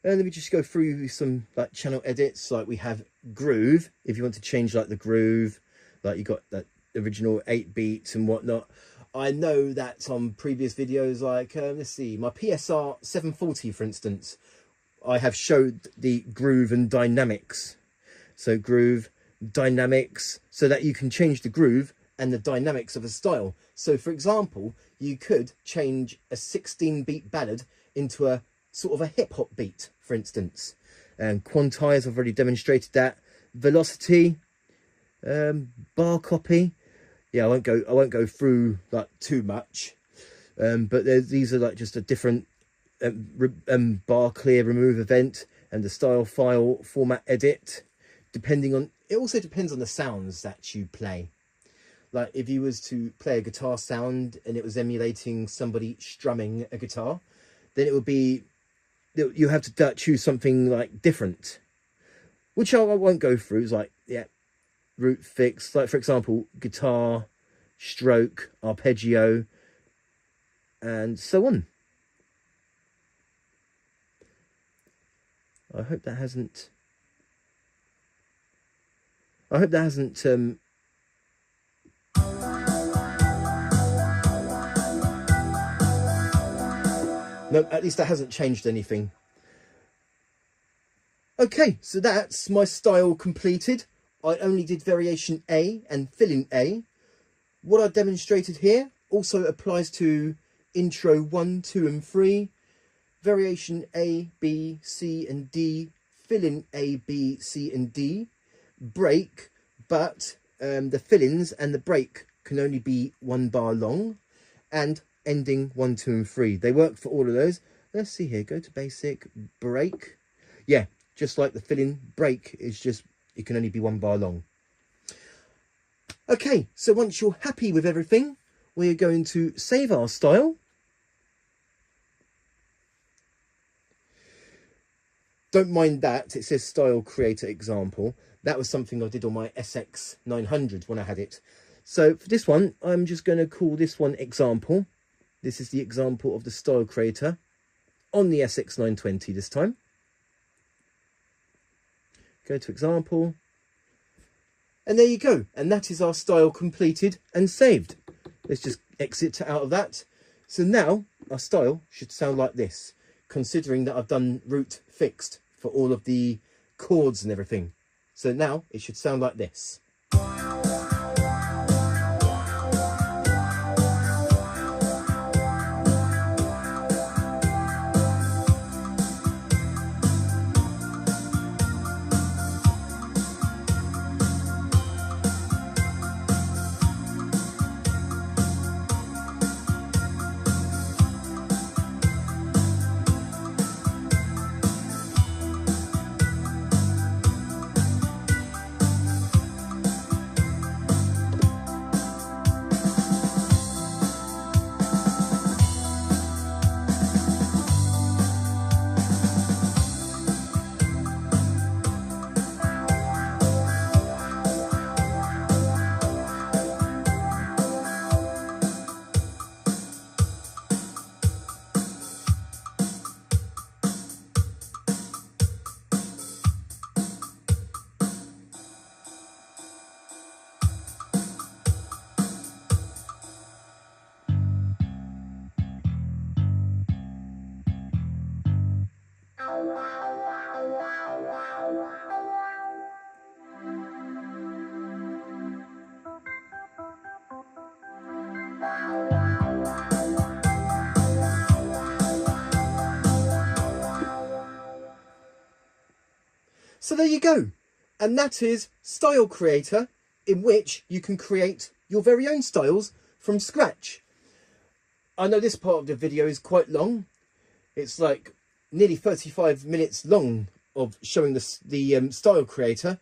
let me just go through some like channel edits. Like we have groove, if you want to change like the groove, like you got that original 8 beats and whatnot. I know that on previous videos, like let's see, my PSR-740 for instance, I have showed the groove and dynamics. So groove, dynamics, so that you can change the groove and the dynamics of a style. So for example, you could change a 16-beat ballad into a sort of a hip-hop beat, for instance. And quantize, I've already demonstrated that. Velocity, bar copy. Yeah, I won't go through like too much. But these are like just a different bar clear remove event and the style file format edit. Depending on, it also depends on the sounds that you play. Like if you was to play a guitar sound and it was emulating somebody strumming a guitar, then it would be, you have to choose something like different, which I won't go through. It's like, yeah, root fix, like for example, guitar, stroke, arpeggio, and so on. I hope that hasn't no, at least that hasn't changed anything. Okay, so that's my style completed. I only did variation A and fill-in A. What I demonstrated here also applies to intro 1, 2 and 3, variation A, B, C and D, fill-in A, B, C and D, break, but the fill-ins and the break can only be 1 bar long, and ending 1, 2 and 3. They work for all of those. Let's see here, go to basic, break. Yeah, just like the fill-in, break is just, it can only be 1 bar long. Okay, so once you're happy with everything, we're going to save our style. Don't mind that, it says style creator example. That was something I did on my SX900 when I had it. So for this one, I'm just going to call this one example. This is the example of the style creator on the SX920 this time. Go to example. And there you go. And that is our style completed and saved. Let's just exit out of that. So now our style should sound like this, considering that I've done root fixed for all of the chords and everything. So now it should sound like this. there you go. And that is Style Creator, in which you can create your very own styles from scratch. I know this part of the video is quite long. It's like nearly 35 minutes long of showing the Style Creator,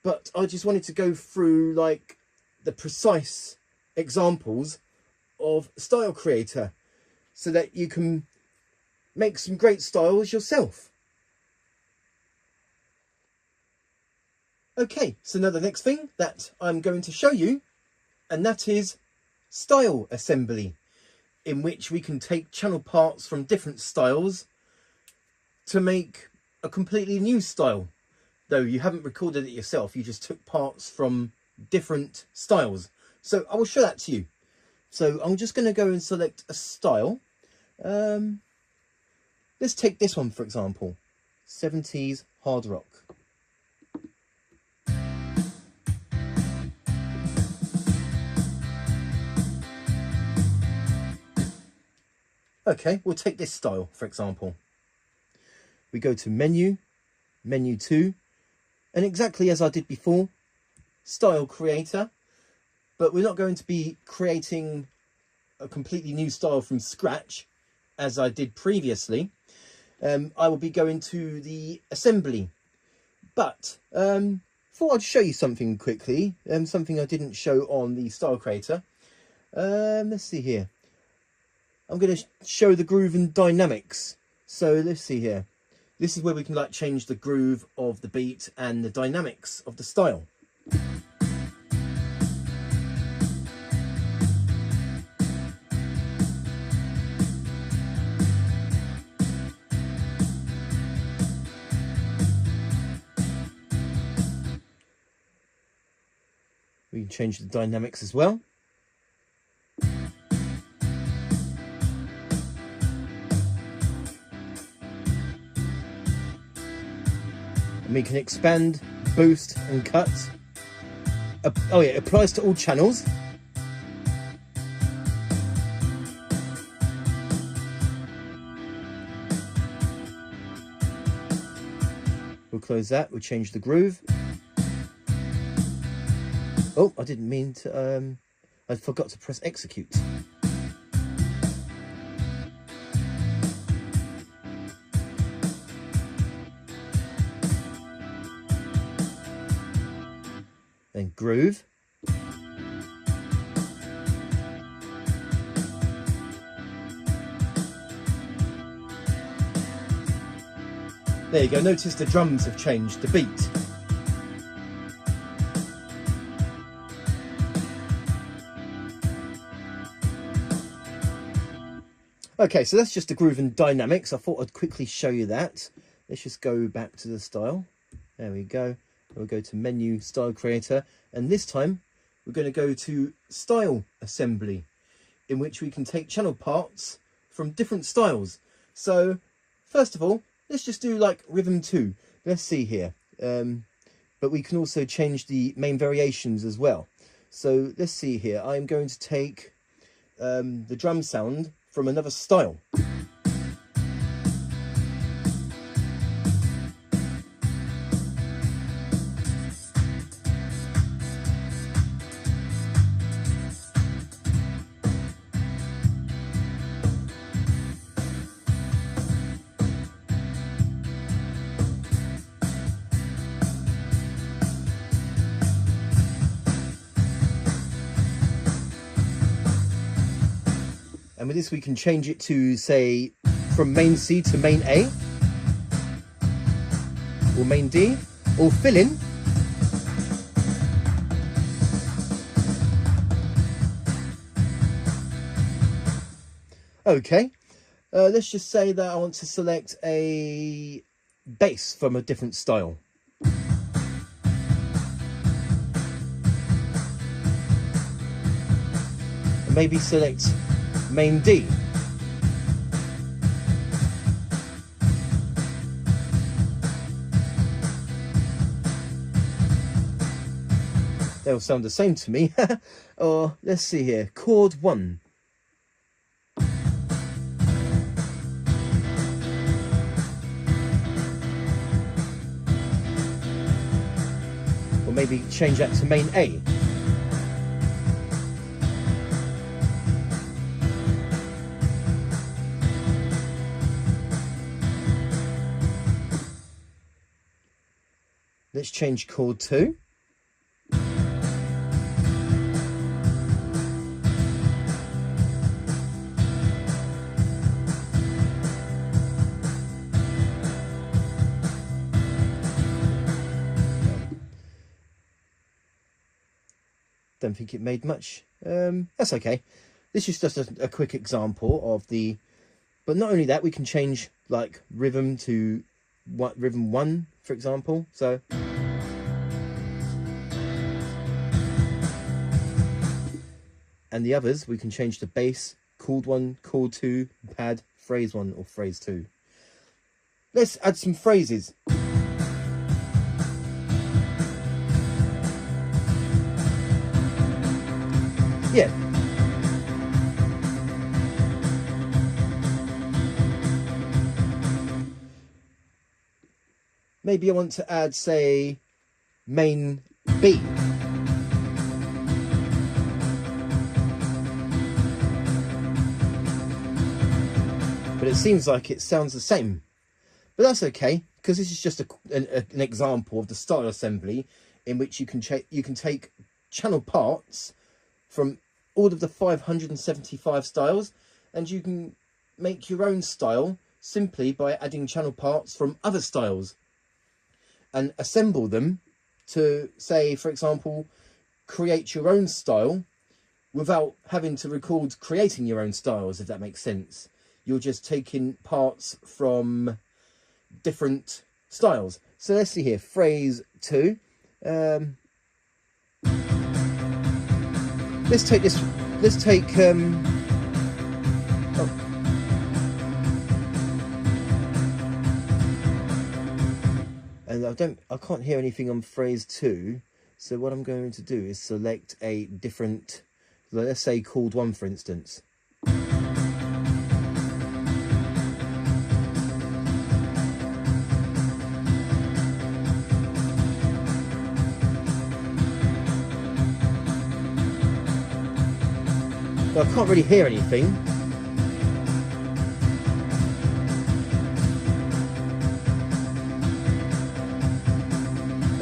but I just wanted to go through like the precise examples of Style Creator so that you can make some great styles yourself. Okay, so now the next thing that I'm going to show you, and that is style assembly, in which we can take channel parts from different styles to make a completely new style. Though you haven't recorded it yourself, you just took parts from different styles. So I will show that to you. So I'm just going to go and select a style. Let's take this one, for example, 70s hard rock. Okay, we'll take this style, for example. We go to menu, menu 2, and exactly as I did before, Style Creator, but we're not going to be creating a completely new style from scratch as I did previously. I will be going to the assembly, but thought I'd show you something quickly, something I didn't show on the Style Creator. Let's see here. I'm going to show the groove and dynamics. So let's see here. This is where we can like change the groove of the beat and the dynamics of the style. We can change the dynamics as well. And we can expand, boost and cut. Oh yeah, it applies to all channels. We'll close that, we'll change the groove. Oh, I didn't mean to, I forgot to press execute. Then groove. There you go, notice the drums have changed, the beat. Okay, so that's just the groove and dynamics. I thought I'd quickly show you that. Let's just go back to the style. There we go. We'll go to menu, Style Creator, and this time we're going to go to Style Assembly, in which we can take channel parts from different styles. So first of all, let's just do like rhythm 2. Let's see here. But we can also change the main variations as well. So let's see here. I'm going to take the drum sound from another style. And with this we can change it to, say, from main C to main A, or main D, or fill in. Okay, let's just say that I want to select a bass from a different style. And maybe select main D. They'll sound the same to me. Or let's see here, chord 1. maybe change that to main A. Let's change chord 2. Don't think it made much. That's okay. This is just a quick example of the... But not only that, we can change like rhythm to rhythm 1, for example. So... And the others, we can change to bass, chord 1, chord 2, pad, phrase 1 or phrase 2. Let's add some phrases. Yeah. Maybe I want to add, say, main B. But it seems like it sounds the same. But that's okay, because this is just an example of the style assembly in which you can take channel parts from all of the 575 styles, and you can make your own style simply by adding channel parts from other styles and assemble them to, say, for example, create your own style without having to record creating your own styles, if that makes sense. You're just taking parts from different styles. So let's see here, phrase 2. Let's take this. Let's take. Oh. And I can't hear anything on phrase 2. So what I'm going to do is select a different. Let's say chord 1, for instance. I can't really hear anything.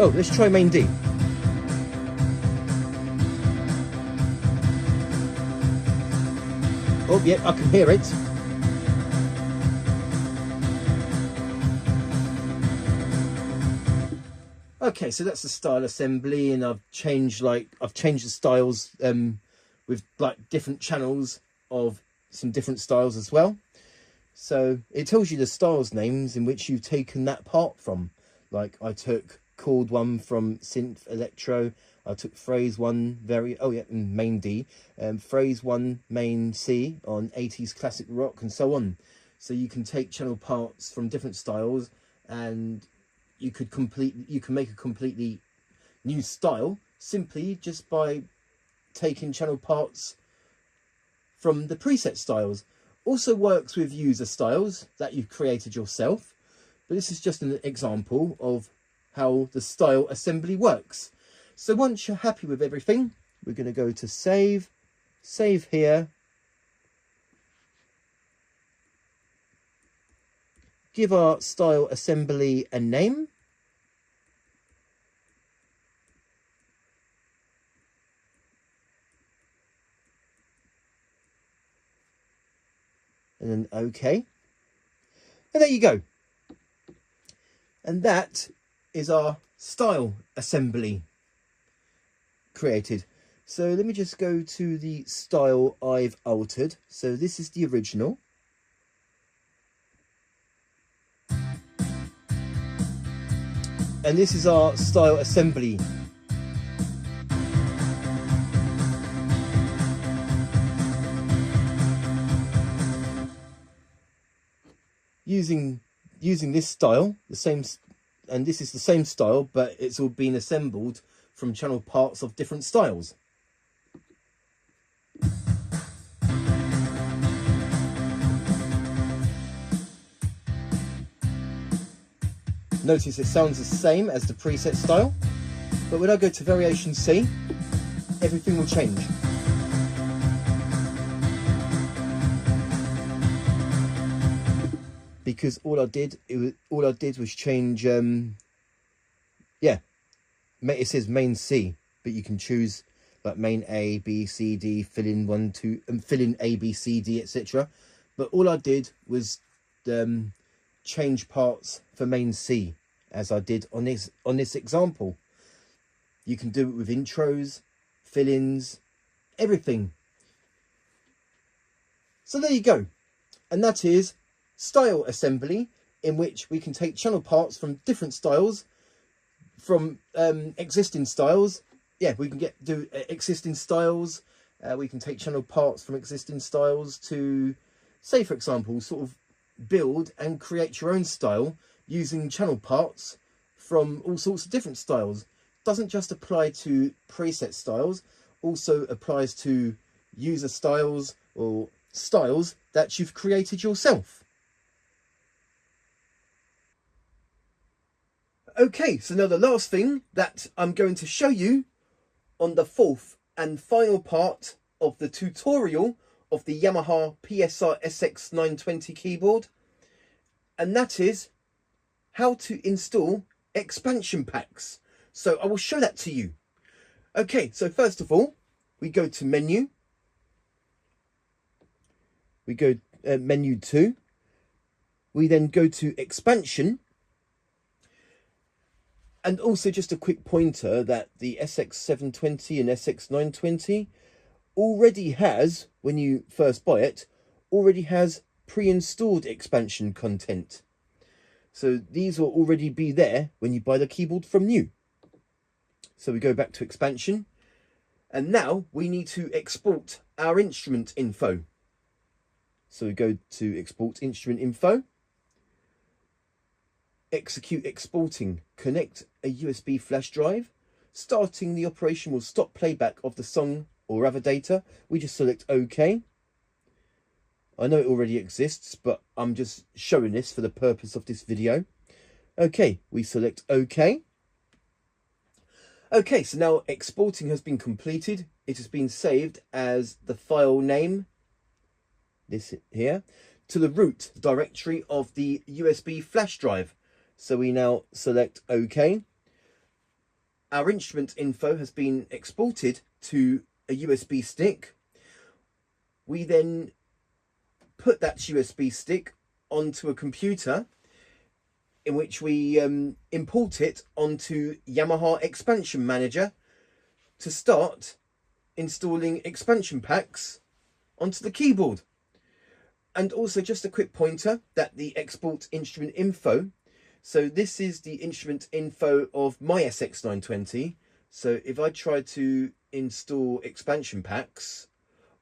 Oh, let's try main D. Oh, yeah, I can hear it. Okay, so that's the style assembly, and I've changed the styles with like different channels of some different styles as well. So it tells you the styles names in which you've taken that part from. Like I took chord 1 from synth electro, I took phrase 1 main D, phrase 1 main C on 80s classic rock, and so on. So you can take channel parts from different styles, and you can make a completely new style simply just by taking channel parts from the preset styles. Also works with user styles that you've created yourself, but this is just an example of how the style assembly works. So once you're happy with everything, we're going to go to save here, give our style assembly a name, and then OK. And there you go. And that is our style assembly created. So let me just go to the style I've altered. So this is the original. And this is our style assembly. Using this style, this is the same style, but it's all been assembled from channel parts of different styles. Notice it sounds the same as the preset style. But when I go to variation C, everything will change. Because all I did was change, yeah, it says main C, but you can choose like main A, B, C, D, fill in 1, 2, and fill in A, B, C, D, etc. But all I did was change parts for main C, as I did on this example. You can do it with intros, fill-ins, everything. So there you go. And that is style assembly, in which we can take channel parts from different styles, from existing styles. Yeah, we can do existing styles. We can take channel parts from existing styles to, say, for example, sort of build and create your own style using channel parts from all sorts of different styles. Doesn't just apply to preset styles, also applies to user styles or styles that you've created yourself. Okay, so now the last thing that I'm going to show you on the fourth and final part of the tutorial of the Yamaha PSR-SX920 keyboard, and that is how to install expansion packs. So I will show that to you. Okay, so first of all, we go to menu. We go menu 2. We then go to expansion. And also just a quick pointer that the SX720 and SX920 already has, when you first buy it, already has pre-installed expansion content. So these will already be there when you buy the keyboard from new. So we go back to expansion, and now we need to export our instrument info. So we go to export instrument info, execute exporting, connect a USB flash drive. Starting the operation will stop playback of the song or other data. We just select OK. I know it already exists, but I'm just showing this for the purpose of this video. Okay, we select OK. Okay, so now exporting has been completed. It has been saved as the file name, this here, to the root directory of the USB flash drive. So we now select OK. Our instrument info has been exported to a USB stick. We then put that USB stick onto a computer, in which we import it onto Yamaha Expansion Manager to start installing expansion packs onto the keyboard. And also just a quick pointer that the export instrument info, so this is the instrument info of my SX920. So if I try to install expansion packs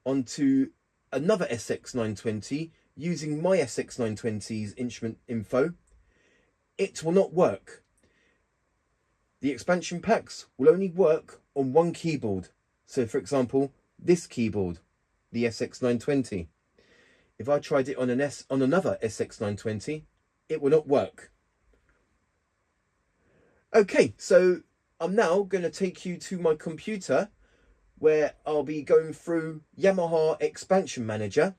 onto another SX920 using my SX920's instrument info, it will not work. The expansion packs will only work on one keyboard. So for example, this keyboard, the SX920. If I tried it on another SX920, it will not work. Okay, so I'm now going to take you to my computer, where I'll be going through Yamaha Expansion Manager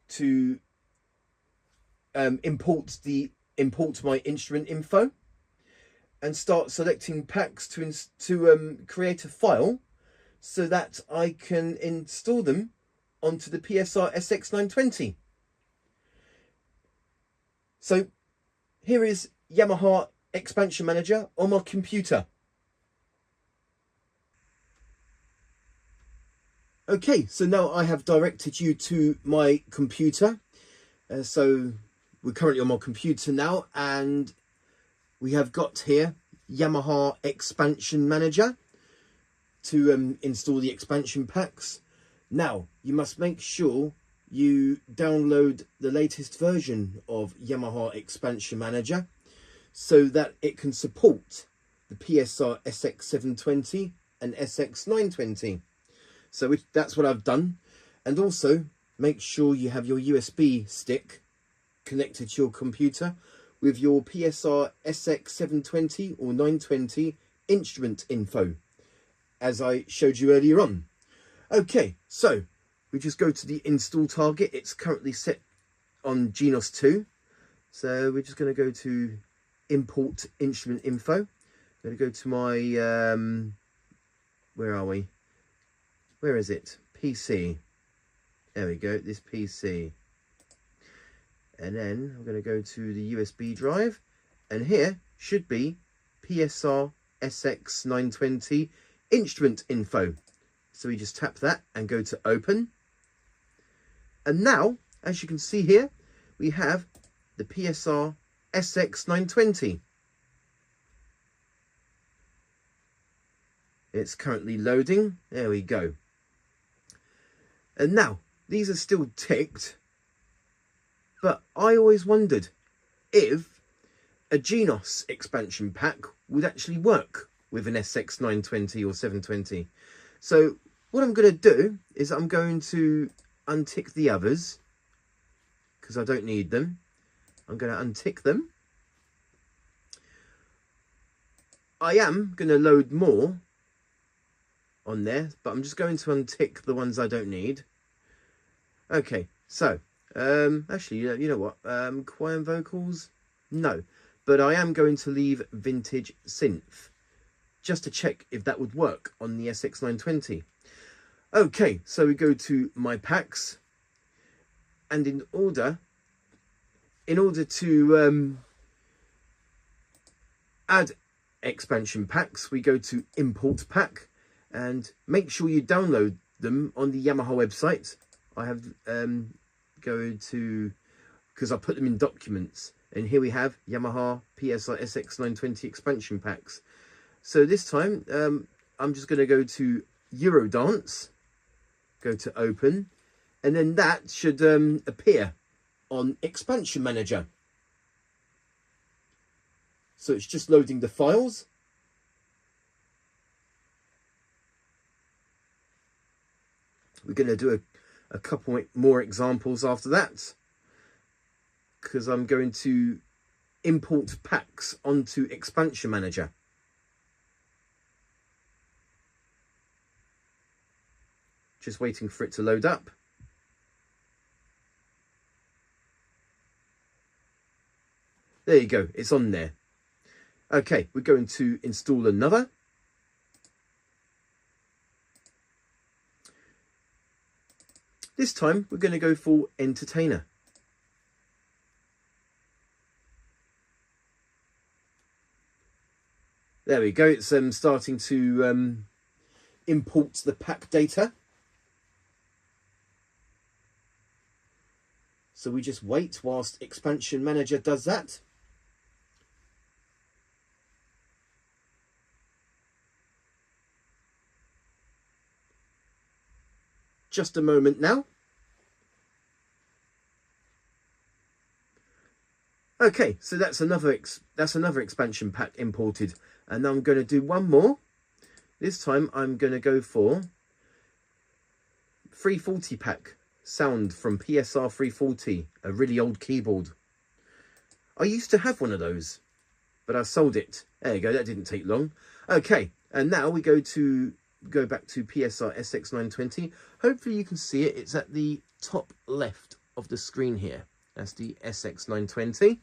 to import my instrument info and start selecting packs to create a file so that I can install them onto the PSR-SX920. So here is Yamaha Expansion Manager on my computer. Okay, so now I have directed you to my computer. So we're currently on my computer now, and we have got here Yamaha Expansion Manager to install the expansion packs. Now, you must make sure you download the latest version of Yamaha Expansion Manager so that it can support the PSR-SX720 and SX920. So that's what I've done. And also make sure you have your USB stick connected to your computer with your PSR-SX720 or 920 instrument info, as I showed you earlier on. Okay, so we just go to the install target. It's currently set on Genos 2. So we're just going to go to import instrument info. I'm going to go to my, where are we? Where is it? PC. There we go, this PC. And then I'm going to go to the USB drive. And here should be PSR-SX920 instrument info. So we just tap that and go to open. And now, as you can see here, we have the PSR-SX920. It's currently loading. There we go. And now, these are still ticked. But I always wondered if a Genos expansion pack would actually work with an SX920 or 720. So what I'm going to do is I'm going to untick the others because I don't need them. I'm going to untick them. I am going to load more on there, but I'm just going to untick the ones I don't need. Okay, so actually, you know what? Choir and vocals? No. But I am going to leave vintage synth just to check if that would work on the SX920. Okay, so we go to my packs, and in order to add expansion packs, we go to import pack, and make sure you download them on the Yamaha website. I have go to, because I put them in documents, and here we have Yamaha PSR-SX920 expansion packs. So this time I'm just going to go to Eurodance, go to open, and then that should appear on Expansion Manager. So it's just loading the files. We're going to do a couple more examples after that, because I'm going to import packs onto Expansion Manager. Just waiting for it to load up. There you go, it's on there. Okay, we're going to install another. This time we're going to go for Entertainer. There we go, it's starting to import the pack data. So we just wait whilst Expansion Manager does that. Just a moment now. Okay, so that's another expansion pack imported, and now I'm going to do one more. This time I'm going to go for 340 pack sound from PSR-340, a really old keyboard. I used to have one of those, but I sold it. There you go, that didn't take long. Okay, and now we go back to PSR-SX920. Hopefully you can see it. It's at the top left of the screen here. That's the SX920.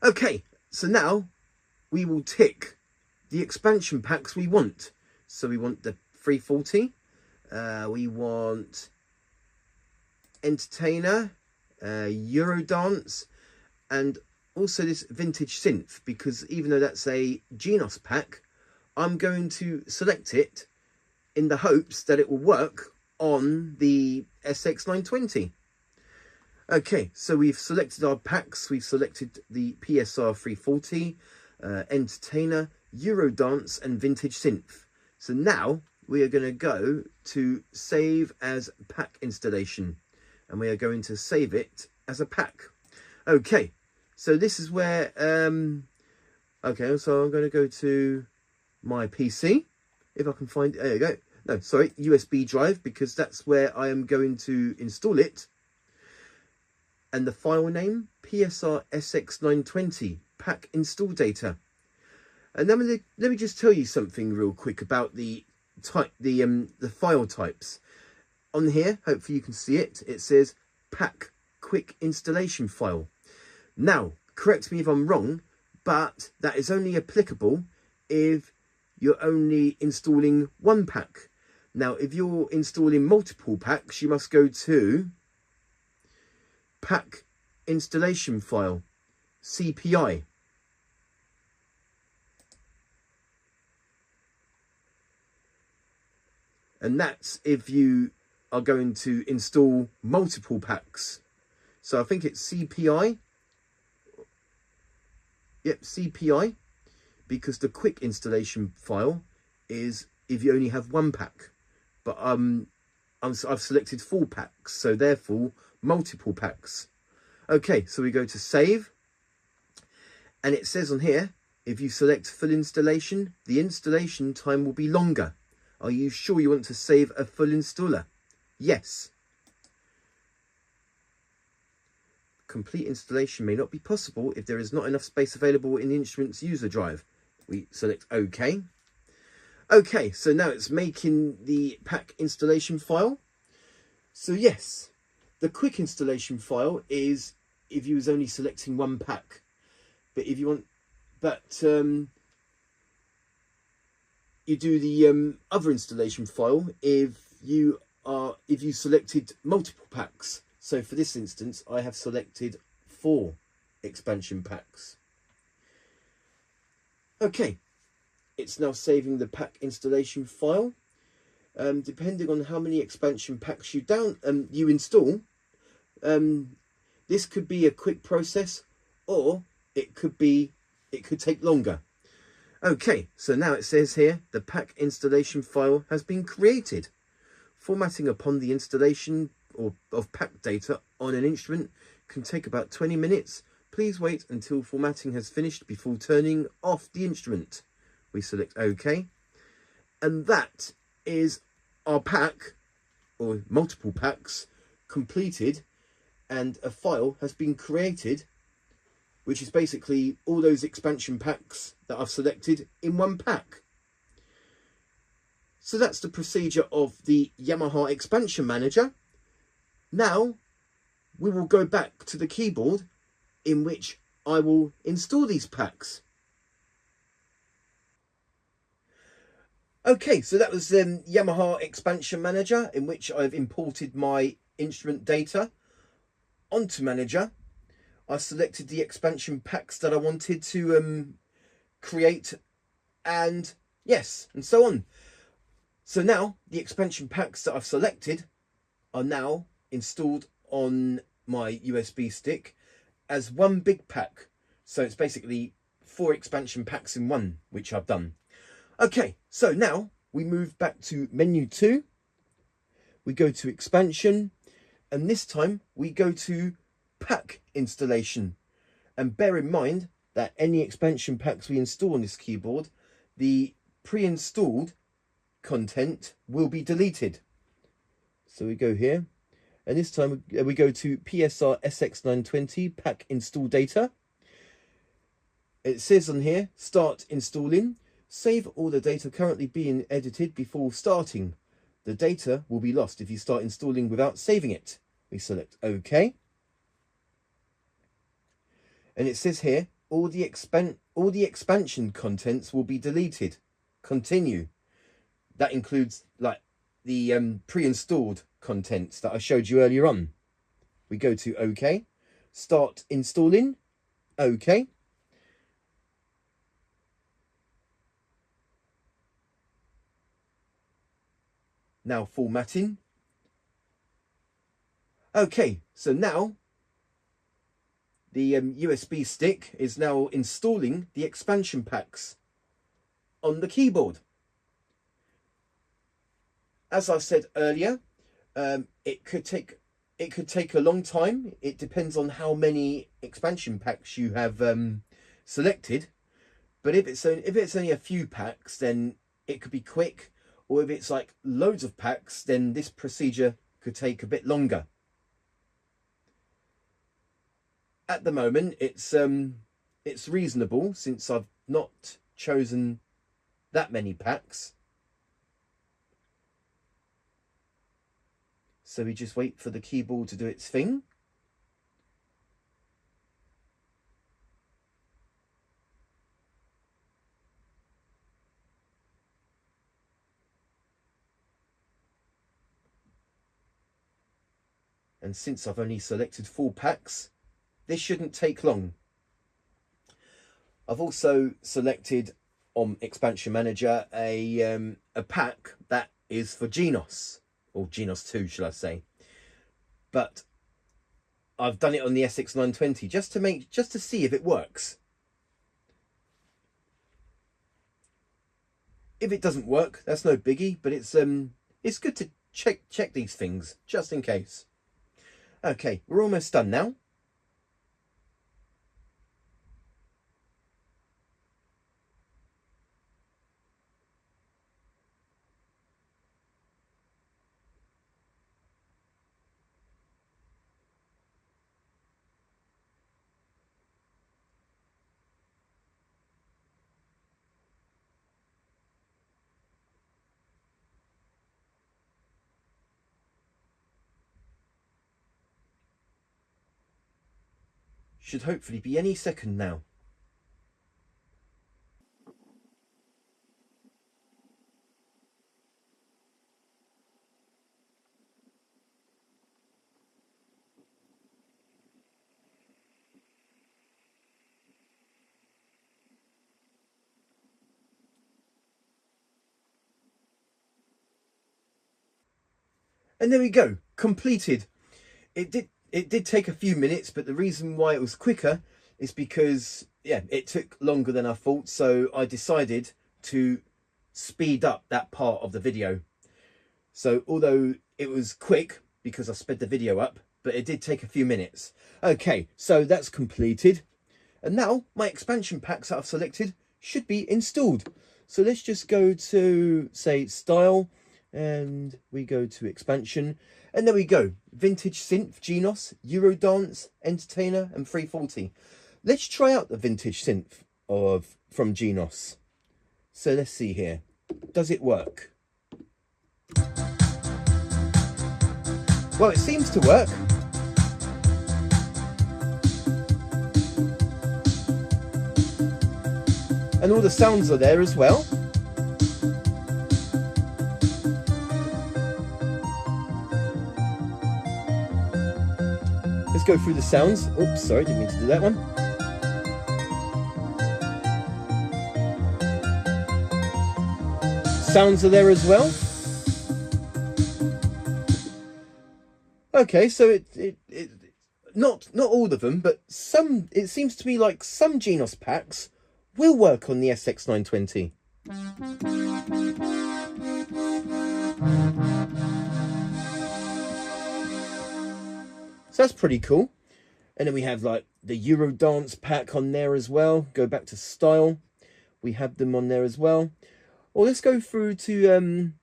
Okay, so now we will tick the expansion packs we want. So we want the 340. We want Entertainer, Eurodance, and also this vintage synth, because even though that's a Genos pack, I'm going to select it in the hopes that it will work on the SX920. Okay, so we've selected our packs. We've selected the PSR-340, Entertainer, Eurodance, and vintage synth. So now we are going to go to save as pack installation, and we are going to save it as a pack. Okay, so this is where okay, so I'm going to go to my PC, if I can find, there you go, no, sorry, USB drive, because that's where I am going to install it. And the file name, PSR-SX920 pack install data. And then let me just tell you something real quick about the file types. On here, hopefully you can see it. It says pack quick installation file. Now, correct me if I'm wrong, but that is only applicable if you're only installing one pack. Now, if you're installing multiple packs, you must go to pack installation file, CPI. And that's if you are going to install multiple packs. So I think it's CPI. Yep, CPI, because the quick installation file is if you only have one pack. But I've selected 4 packs, so therefore multiple packs. Okay, so we go to save, and it says on here, if you select full installation, the installation time will be longer. Are you sure you want to save a full installer? Yes. Complete installation may not be possible if there is not enough space available in the instrument's user drive. We select OK. Okay, so now it's making the pack installation file. So yes, the quick installation file is if you was only selecting one pack. But if you want, you do the other installation file if you selected multiple packs. So for this instance, I have selected 4 expansion packs. Okay, it's now saving the pack installation file. Depending on how many expansion packs you install, this could be a quick process, or it could take longer. Okay, so now it says here the pack installation file has been created. Formatting upon the installation of pack data on an instrument can take about 20 minutes. Please wait until formatting has finished before turning off the instrument. We select OK. And that is our pack, or multiple packs, completed, and a file has been created, which is basically all those expansion packs that I've selected in one pack. So that's the procedure of the Yamaha Expansion Manager. Now we will go back to the keyboard in which I will install these packs. Okay, so that was Yamaha Expansion Manager, in which I've imported my instrument data onto Manager. I selected the expansion packs that I wanted to create, and yes, and so on. So now the expansion packs that I've selected are now installed on my USB stick as one big pack. So it's basically 4 expansion packs in one, which I've done. Okay, so now we move back to menu 2. We go to expansion, and this time we go to pack installation. And bear in mind that any expansion packs we install on this keyboard, the pre-installed content will be deleted. So we go here, and this time we go to PSR-SX920 pack install data. It says on here, start installing. Save all the data currently being edited before starting. The data will be lost if you start installing without saving it. We select OK. And it says here, all the expansion contents will be deleted. Continue. That includes like the pre-installed contents that I showed you earlier on. We go to OK. Start installing. OK. Now formatting. Okay, so now the USB stick is now installing the expansion packs on the keyboard. As I said earlier, it could take a long time. It depends on how many expansion packs you have selected. But if it's only a few packs, then it could be quick. Or if it's like loads of packs, then this procedure could take a bit longer. At the moment, it's reasonable, since I've not chosen that many packs. So we just wait for the keyboard to do its thing. And since I've only selected 4 packs, this shouldn't take long. I've also selected on Expansion Manager a pack that is for Genos, or Genos 2 should I say. But I've done it on the SX920 just to see if it works. If it doesn't work, that's no biggie, but it's good to check these things just in case. Okay, we're almost done now. Should hopefully be any second now. And there we go, completed. It did take a few minutes, but the reason why it was quicker is because, yeah, it took longer than I thought. So I decided to speed up that part of the video. So although it was quick because I sped the video up, but it did take a few minutes. Okay, so that's completed. And now my expansion packs that I've selected should be installed. So let's just go to, say, Style, and we go to Expansion. And there we go, Vintage Synth, Genos, Eurodance, Entertainer, and 340. Let's try out the Vintage Synth from Genos. So let's see here. Does it work? Well, it seems to work. And all the sounds are there as well. Let's go through the sounds. Oops, sorry, didn't mean to do that one. Sounds are there as well. Okay, so not all of them, but some. It seems to me like some Genos packs will work on the SX920. So that's pretty cool. And then we have like the Eurodance pack on there as well. Go back to Style. We have them on there as well. Or let's go through to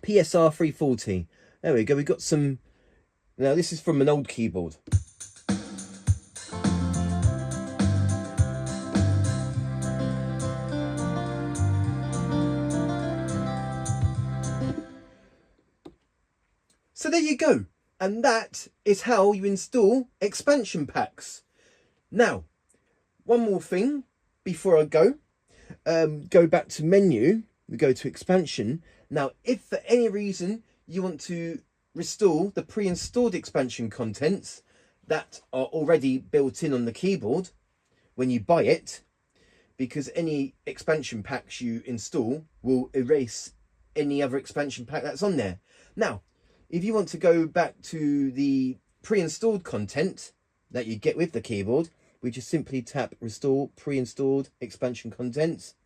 PSR-340. There we go. We've got some. Now this is from an old keyboard. So there you go. And that is how you install expansion packs. Now, one more thing before I go. Go back to menu. We go to expansion. Now, if for any reason you want to restore the pre-installed expansion contents that are already built in on the keyboard when you buy it, because any expansion packs you install will erase any other expansion pack that's on there. Now, if you want to go back to the pre-installed content that you get with the keyboard, we just simply tap Restore Pre-installed Expansion Contents.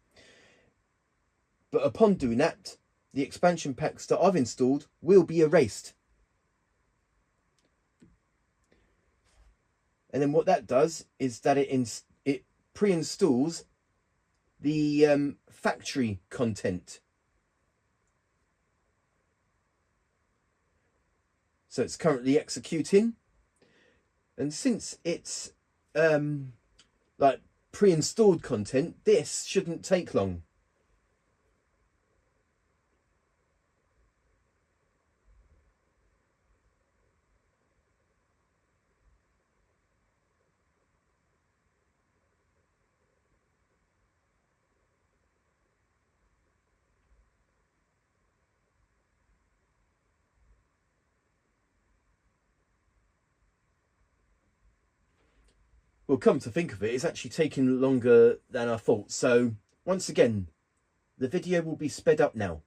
But upon doing that, the expansion packs that I've installed will be erased. And then what that does is that it pre-installs the factory content. So it's currently executing. And since it's like pre-installed content, this shouldn't take long. Well, come to think of it, it's actually taking longer than I thought. So once again, the video will be sped up now.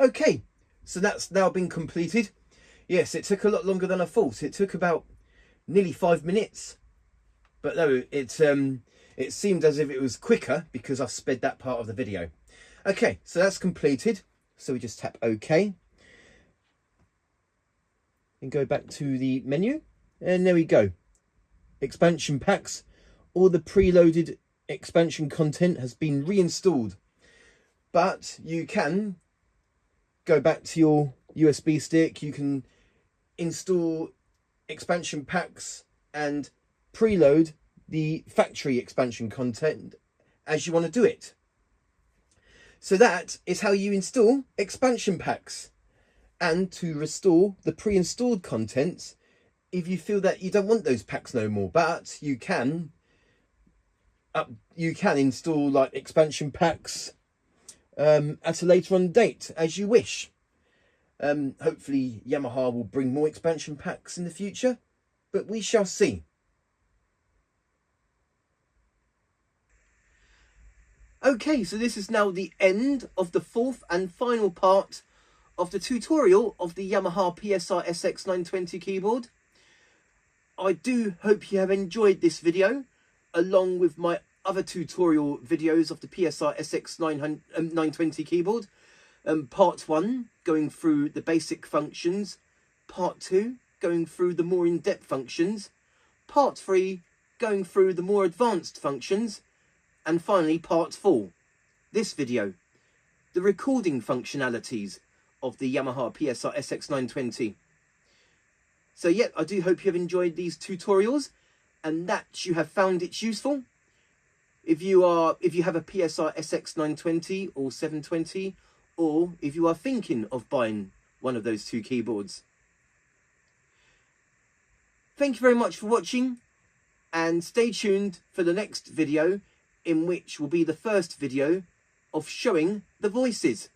Okay, so that's now been completed. Yes, it took a lot longer than I thought. It took about nearly 5 minutes. But no, it seemed as if it was quicker because I've sped that part of the video. Okay, so that's completed. So we just tap OK. And go back to the menu. And there we go. Expansion packs. All the preloaded expansion content has been reinstalled. But you can go back to your USB stick. You can install expansion packs and preload the factory expansion content as you want to do it. So that is how you install expansion packs. And to restore the pre-installed contents if you feel that you don't want those packs no more. But you can install like expansion packs at a later on date as you wish. Hopefully Yamaha will bring more expansion packs in the future, but we shall see. Okay, so this is now the end of the fourth and final part of the tutorial of the Yamaha PSR-SX920 keyboard. I do hope you have enjoyed this video, along with my other tutorial videos of the PSR-SX920 keyboard. Part 1, going through the basic functions. Part 2, going through the more in-depth functions. Part 3, going through the more advanced functions. And finally, Part 4, this video, the recording functionalities of the Yamaha PSR-SX920. So yeah, I do hope you have enjoyed these tutorials and that you have found it useful. If you have a PSR-SX920 or 720, or if you are thinking of buying one of those two keyboards. Thank you very much for watching, and stay tuned for the next video, in which will be the first video of showing the voices.